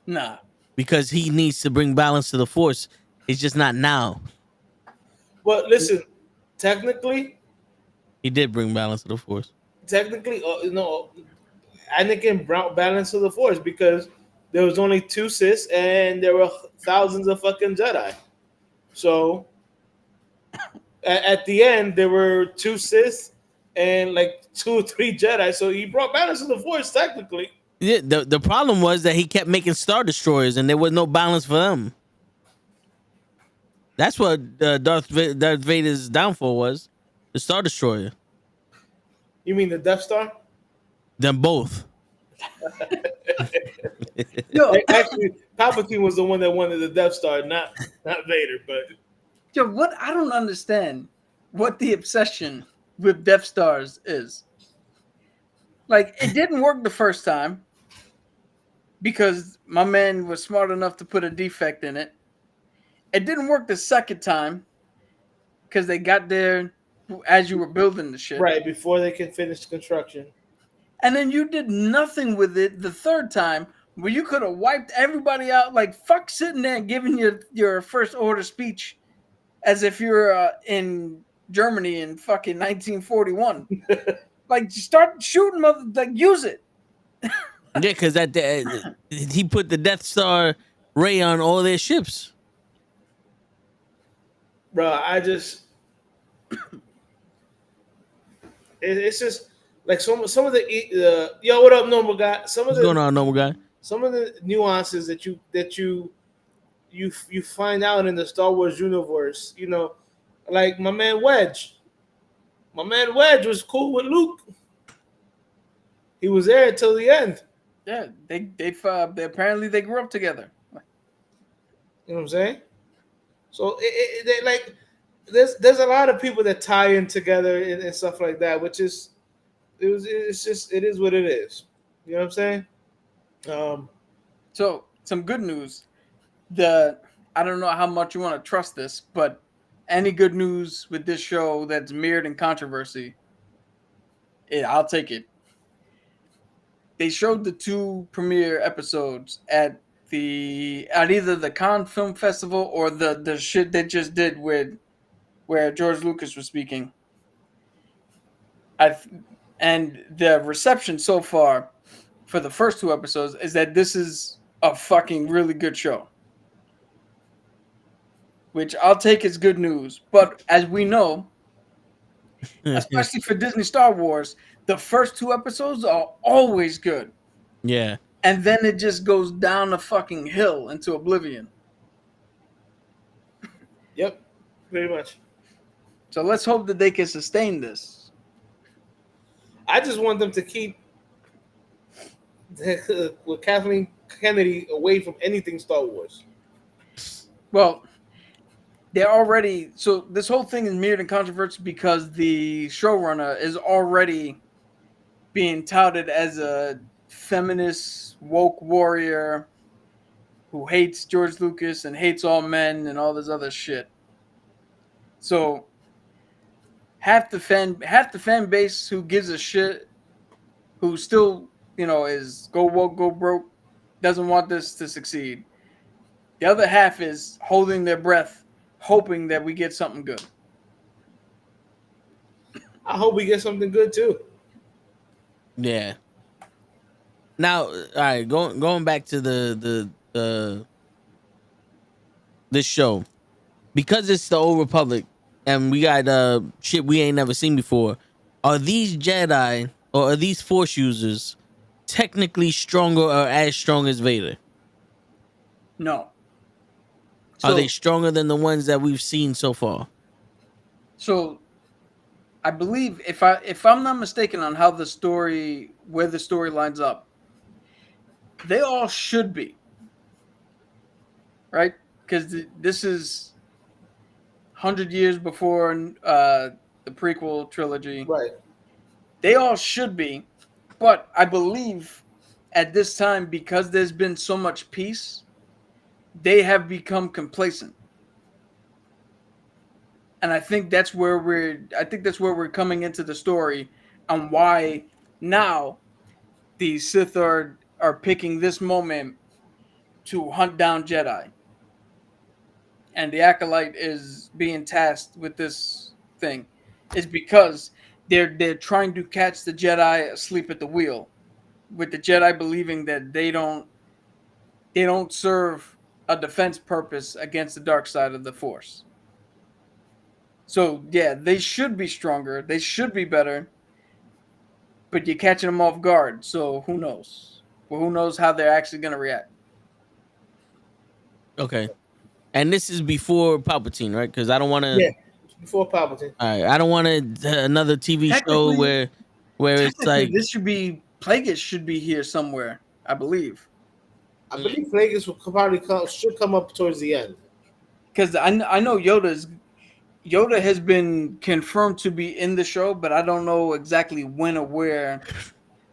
Nah. Because he needs to bring balance to the Force. It's just not now. But listen, technically, He did bring balance to the Force. Anakin brought balance to the Force because there was only 2 Sith and there were thousands of fucking Jedi. So at the end, there were 2 Sith and like 2 or 3 Jedi. So he brought balance to the Force technically. Yeah, the problem was that he kept making Star Destroyers and there was no balance for them. That's what Darth Vader's downfall was. The Star Destroyer. You mean the Death Star? Them both. Yo, Actually, Palpatine was the one that wanted the Death Star, not Vader. But yo, what I don't understand what the obsession with Death Stars is. Like, it didn't work the first time because my man was smart enough to put a defect in it. It didn't work the second time because they got there as you were building the shit. right before they can finish construction. And then you did nothing with it the third time where you could have wiped everybody out. Like, fuck sitting there and giving your first order speech as if you're in Germany in fucking 1941. Like, start shooting, like, use it. Yeah, because he put the Death Star ray on all their ships. Bro, it's just like some of the yo, what up, normal guy? What's going on, normal guy? Some of the nuances that you find out in the Star Wars universe, you know, like my man Wedge. My man Wedge was cool with Luke. He was there until the end. Yeah, they apparently they grew up together. You know what I'm saying? So they like there's a lot of people that tie in together and stuff like that, which is it is what it is. You know what I'm saying? So some good news. I don't know how much you want to trust this, but any good news with this show that's mirrored in controversy, I'll take it. They showed the 2 premiere episodes at either the Cannes Film Festival or the shit they just did where George Lucas was speaking. And the reception so far for the first 2 episodes is that this is a fucking really good show. Which I'll take as good news. But as we know, especially for Disney Star Wars, the first 2 episodes are always good. Yeah. And then it just goes down a fucking hill into oblivion. Yep, pretty much. So let's hope that they can sustain this. I just want them to keep with Kathleen Kennedy away from anything Star Wars. Well, they're already... So this whole thing is mirrored in controversy because the showrunner is already being touted as a feminist, woke warrior who hates George Lucas and hates all men and all this other shit. So half the fan base who gives a shit, who still, is go woke, go broke, doesn't want this to succeed. The other half is holding their breath, hoping that we get something good. I hope we get something good too. Yeah. Now, all right, going back to this show, because it's the Old Republic and we got shit we ain't never seen before. are these Jedi or are these Force users technically stronger or as strong as Vader? No. Are they So, stronger than the ones that we've seen so far? so I believe if I'm not mistaken on how where the story lines up, they all should be, right? Because this is 100 years before the prequel trilogy. Right. They all should be, but I believe at this time, because there's been so much peace, they have become complacent. And I think that's where we're coming into the story on why now the Sith are picking this moment to hunt down Jedi. And the Acolyte is being tasked with this thing. Is because they're trying to catch the Jedi asleep at the wheel, with the Jedi believing that they don't serve a defense purpose against the dark side of the Force. So yeah, they should be stronger. They should be better. But you're catching them off guard. So who knows? Well, who knows how they're actually going to react? Okay. And this is before Palpatine, right? Because I don't want to. Yeah, before Palpatine. All right, I don't want another TV show where it's like this should be Plagueis should be here somewhere, I believe. I believe Plagueis will probably should come up towards the end. Because I know Yoda has been confirmed to be in the show, but I don't know exactly when or where.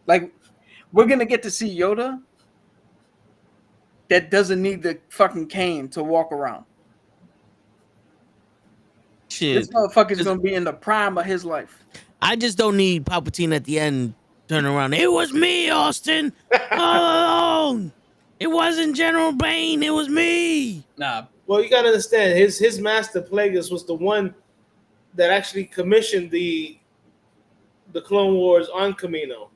Like, we're gonna get to see Yoda that doesn't need the fucking cane to walk around. shit. This motherfucker's gonna be in the prime of his life. I just don't need Palpatine at the end turning around. It was me, Austin. Oh, it wasn't General Bane. It was me. Nah. Well, you gotta understand, his master Plagueis was the one that actually commissioned the Clone Wars on Kamino.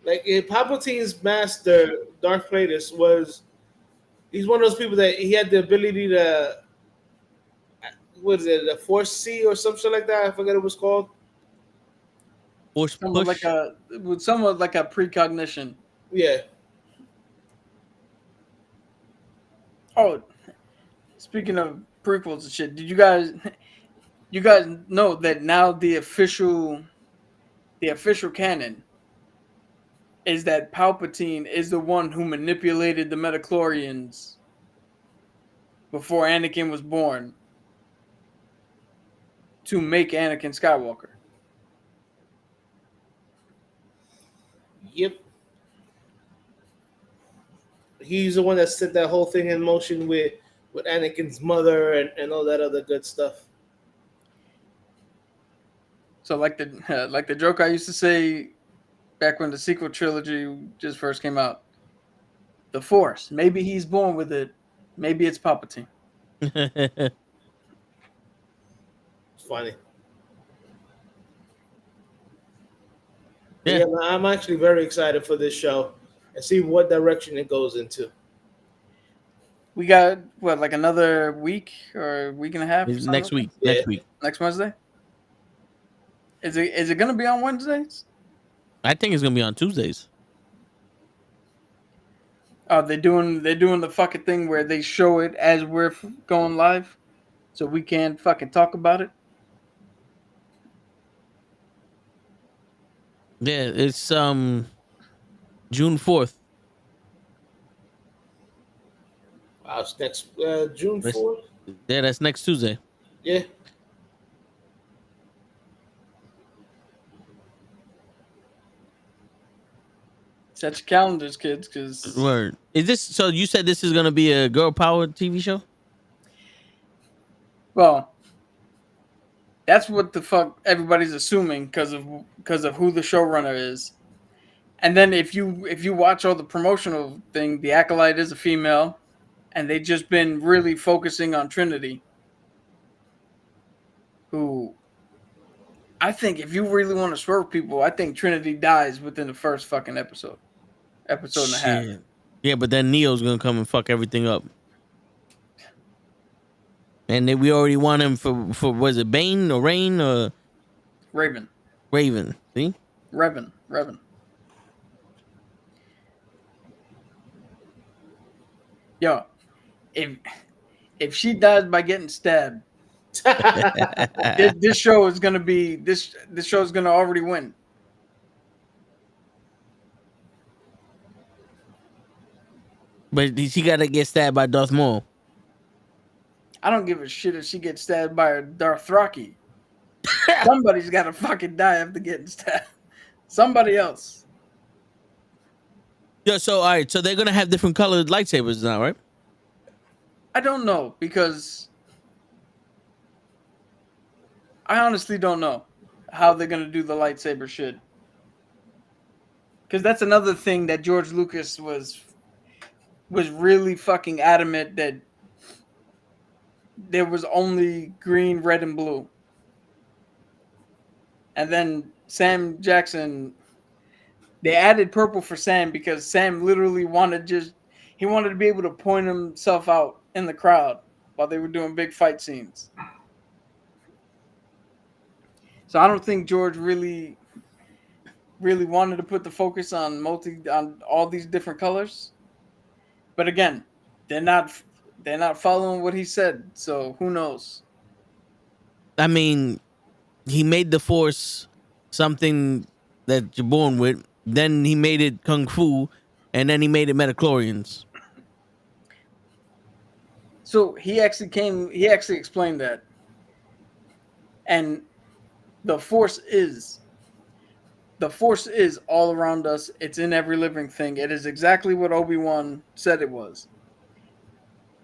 Like Palpatine's master, Darth Plagueis, he's one of those people that he had the ability to, what is it, a Force C or some shit like that? I forget what it was called. Force Somewhat push. like a precognition. Yeah. Oh, speaking of prequels and shit, did you guys know that now the official canon is that Palpatine is the one who manipulated the midichlorians before Anakin was born to make Anakin Skywalker? Yep. He's the one that set that whole thing in motion with Anakin's mother and all that other good stuff. So like the joke I used to say back when the sequel trilogy just first came out, the Force, maybe he's born with it, maybe it's Palpatine. It's funny. Yeah. Yeah, I'm actually very excited for this show and see what direction it goes into. We got what, like another week or week and a half? It's something? next week. Yeah. Next week. Next Wednesday? Is it gonna be on Wednesdays? I think it's gonna be on Tuesdays. Oh, they're doing the fucking thing where they show it as we're going live, so we can fucking talk about it. Yeah, it's June 4th. Wow, it's next June 4th. Yeah, that's next Tuesday. Yeah. Set your calendars, kids, because Word. Is this so? You said this is gonna be a girl power TV show? well, that's what the fuck everybody's assuming because of who the showrunner is. And then if you watch all the promotional thing, the Acolyte is a female, and they've just been really focusing on Trinity, who I think if you really want to swerve people, I think Trinity dies within the first fucking episode and a half. Shit. Yeah, but then Neo's gonna come and fuck everything up. And then we already want him for was it Bane or Rain or Raven. Raven? See, Revan. Yo, if she dies by getting stabbed, this show is gonna be this show is gonna already win. but she got to get stabbed by Darth Maul. I don't give a shit if she gets stabbed by a Dothraki. Somebody's got to fucking die after getting stabbed. Somebody else. Yeah. So all right. So they're gonna have different colored lightsabers now, right? I don't know because I honestly don't know how they're gonna do the lightsaber shit. Because that's another thing that George Lucas was really fucking adamant that there was only green, red, and blue. And then Sam Jackson, they added purple for Sam because Sam literally wanted to be able to point himself out in the crowd while they were doing big fight scenes. So I don't think George really wanted to put the focus on all these different colors. But again, they're not following what he said, so who knows? I mean, he made the Force something that you're born with. Then he made it kung fu, and then he made it metachlorians. So he actually explained that. And the Force is all around us. It's in every living thing. It is exactly what Obi-Wan said it was.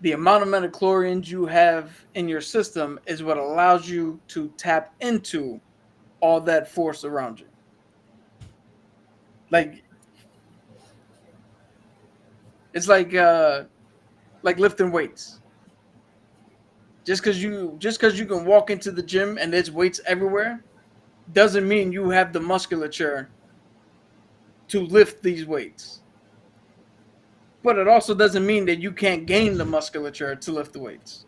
The amount of metachlorians you have in your system is what allows you to tap into all that Force around you. Like, it's like lifting weights. Just because you can walk into the gym and there's weights everywhere, doesn't mean you have the musculature to lift these weights. But it also doesn't mean that you can't gain the musculature to lift the weights.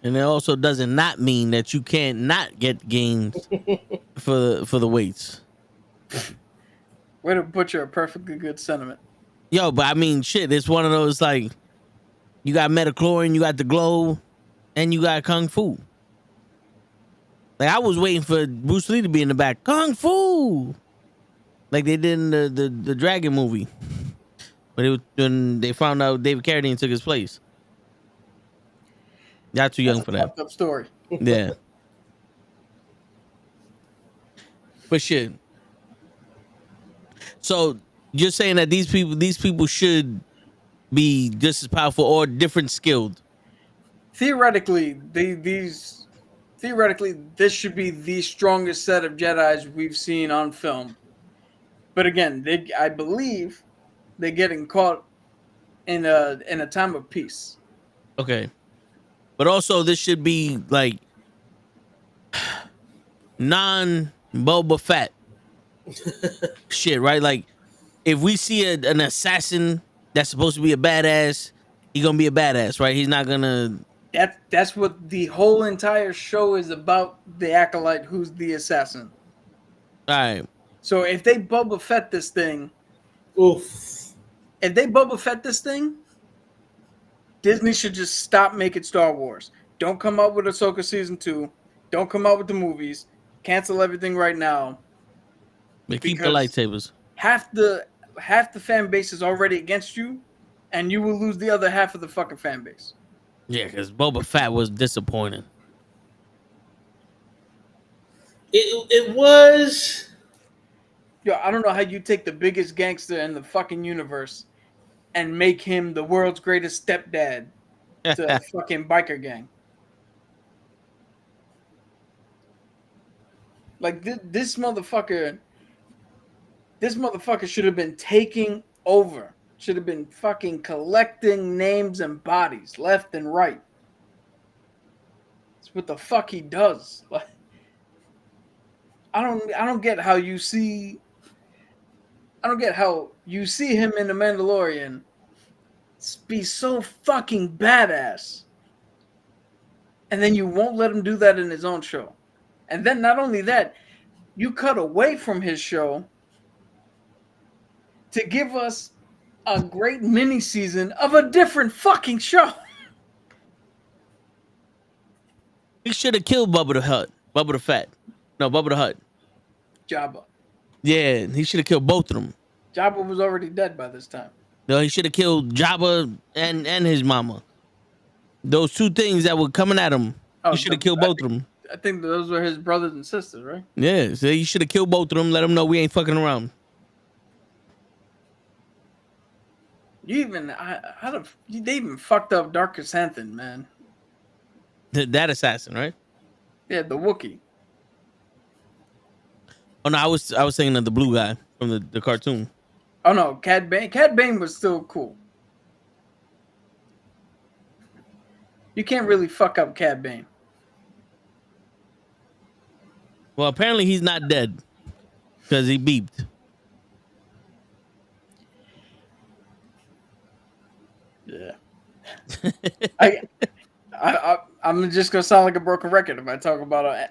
And it also doesn't not mean that you can't not get gains for the weights. Way to butcher a perfectly good sentiment. Yo, but I mean, shit, it's one of those like you got metachlorian, you got the glow, and you got kung fu. Like I was waiting for Bruce Lee to be in the back, kung fu, like they did in the Dragon movie, but when they found out David Carradine took his place. Y'all too young for that. Fucked up story. Yeah. But shit. So you're saying that these people should be just as powerful or different skilled? Theoretically, this should be the strongest set of Jedis we've seen on film. But again, I believe they're getting caught in a time of peace. Okay. But also this should be like non-Boba Fett shit, right? Like if we see an assassin that's supposed to be a badass, he's gonna be a badass, right? He's not gonna. That's what the whole entire show is about. The Acolyte, who's the assassin. All right. So if they Boba Fett this thing, Disney should just stop making Star Wars. Don't come out with Ahsoka season 2. Don't come out with the movies. Cancel everything right now. But keep the lightsabers. Half the fan base is already against you, and you will lose the other half of the fucking fan base. Yeah, because Boba Fett was disappointing. It was. Yo, I don't know how you take the biggest gangster in the fucking universe and make him the world's greatest stepdad to a fucking biker gang. Like this motherfucker should have been taking over. Should have been fucking collecting names and bodies left and right. That's what the fuck he does. Like, I don't get how you see I don't get how you see him in The Mandalorian be so fucking badass, and then you won't let him do that in his own show. And then not only that, you cut away from his show to give us a great mini season of a different fucking show. He should have killed Bubba the Hutt. Bubba the Fat. No, Bubba the Hutt. Jabba. Yeah, he should have killed both of them. Jabba was already dead by this time. No, he should have killed Jabba and his mama. Those two things that were coming at him. He should have killed both of them. I think those were his brothers and sisters, right? Yeah, so he should have killed both of them. Let them know we ain't fucking around. You even they even fucked up Dark Chrysanthemum, man. That assassin, right? Yeah, the Wookiee. Oh no, I was thinking of the blue guy from the cartoon. Oh no, Cad Bane. Cad Bane was still cool. You can't really fuck up Cad Bane. Well, apparently he's not dead because he beeped. Yeah. I'm just gonna sound like a broken record if I talk about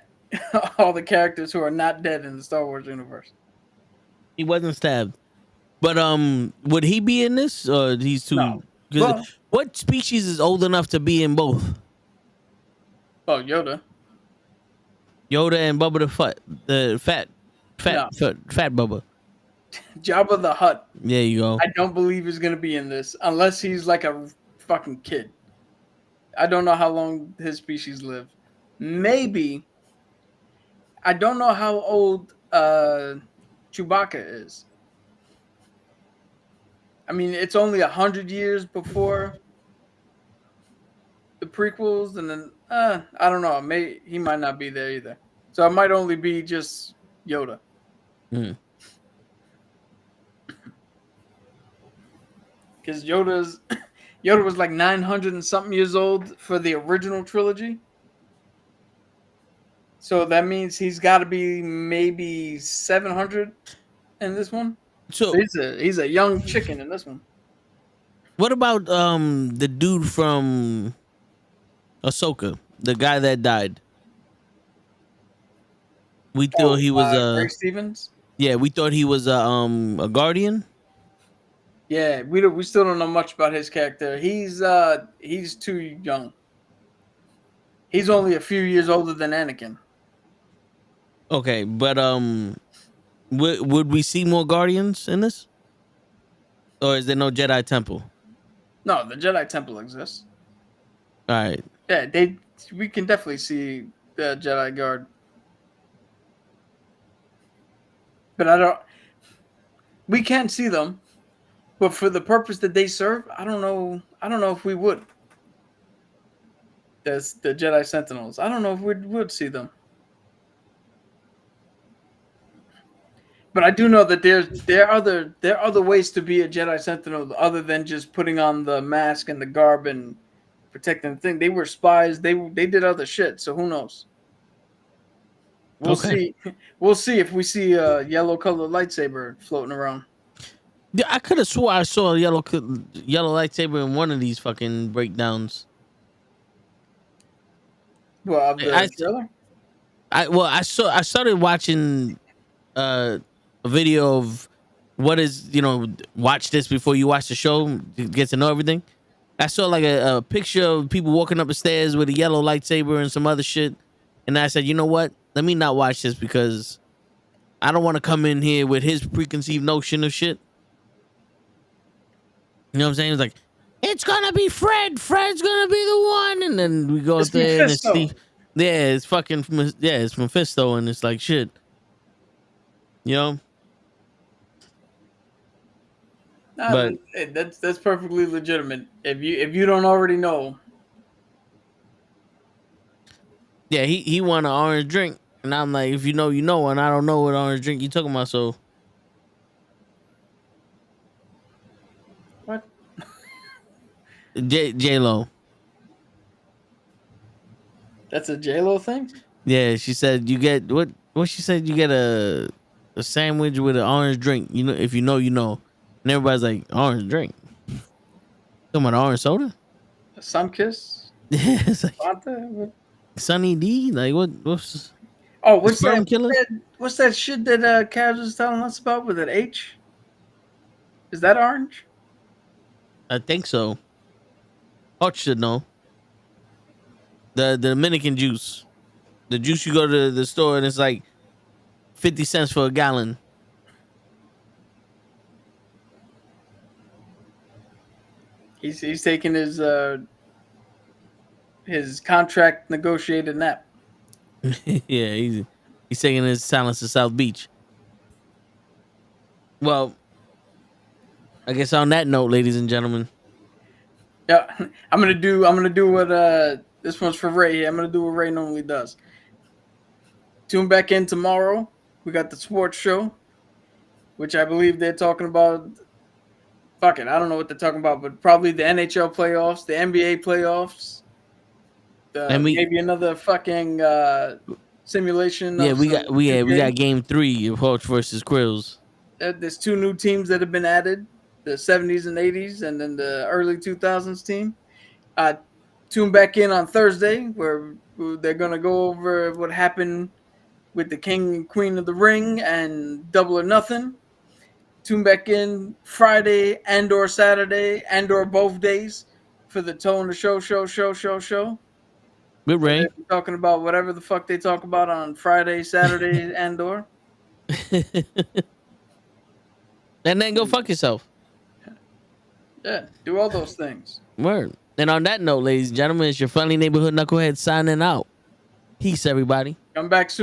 all the characters who are not dead in the Star Wars universe. He wasn't stabbed, but would he be in this? Or these two? No. Well, what species is old enough to be in both? Oh, Yoda. Yoda and Bubba the fat Bubba. Jabba the Hutt. There you go. I don't believe he's gonna be in this unless he's like a fucking kid. I don't know how long his species live. Maybe. I don't know how old Chewbacca is. I mean, it's only 100 years before the prequels, and then I don't know. He might not be there either. So it might only be just Yoda. Mm. Because Yoda was like 900 and something years old for the original trilogy. So that means he's got to be maybe 700 in this one. So he's a young chicken in this one. What about the dude from Ahsoka, the guy that died? We thought he was Greg Stevens. Yeah, we thought he was a guardian. Yeah, we still don't know much about his character. He's too young. He's only a few years older than Anakin. Okay, but would we see more guardians in this, or is there no Jedi Temple? No, the Jedi Temple exists. All right. Yeah, we can definitely see the Jedi Guard, but we can't see them. But for the purpose that they serve, I don't know if we would. There's the Jedi Sentinels. I don't know if we would see them. But I do know that there are other ways to be a Jedi Sentinel other than just putting on the mask and the garb and protecting the thing. They were spies. They did other shit. So who knows? We'll see. We'll see if we see a yellow colored lightsaber floating around. Yeah, I could have swore I saw a yellow lightsaber in one of these fucking breakdowns. Well, the trailer? I started watching a video of what is, watch this before you watch the show, get to know everything. I saw like a picture of people walking up the stairs with a yellow lightsaber and some other shit. And I said, you know what? Let me not watch this because I don't want to come in here with his preconceived notion of shit. You know what I'm saying? It's like, it's going to be Fred. Fred's going to be the one. And then we go up there and it's Steve. Yeah, it's fucking, it's Mephisto. And it's like, shit. You know? But that's perfectly legitimate. If you don't already know. Yeah, he won an orange drink. And I'm like, if you know, you know. And I don't know what orange drink you talking about, so. What? J-Lo. That's a J-Lo thing? Yeah, she said you get what she said you get a a sandwich with an orange drink. You know, if you know, you know. And everybody's like, orange drink. Talking about orange soda? A Sunkiss? It's like Fanta? Sunny D? Like what's Oh, what's sperm that? killer? What's that shit that Cavs was telling us about with an H? Is that orange? I think so. Hutch should know. The Dominican juice. The juice you go to the store and it's like 50 cents for a gallon. He's taking his contract negotiated nap. Yeah, he's taking his talents to South Beach. Well, I guess on that note, ladies and gentlemen. Yeah, I'm gonna do what this one's for Ray. I'm gonna do what Ray normally does. Tune back in tomorrow. We got the sports show, which I believe they're talking about. Fuck it, I don't know what they're talking about, but probably the NHL playoffs, the NBA playoffs, maybe another fucking simulation. Yeah, we got game 3 of Hawks versus Krills. There's 2 new teams that have been added: the 70s and 80s, and then the early 2000s team. Tune back in on Thursday, where they're gonna go over what happened with the King and Queen of the Ring and Double or Nothing. Tune back in Friday and/or Saturday and/or both days for the Tone the Show. With Ray. They're talking about whatever the fuck they talk about on Friday, Saturday, and/or. And then go fuck yourself. Yeah, do all those things. Word. And on that note, ladies and gentlemen, it's your friendly neighborhood knucklehead signing out. Peace, everybody. Come back soon.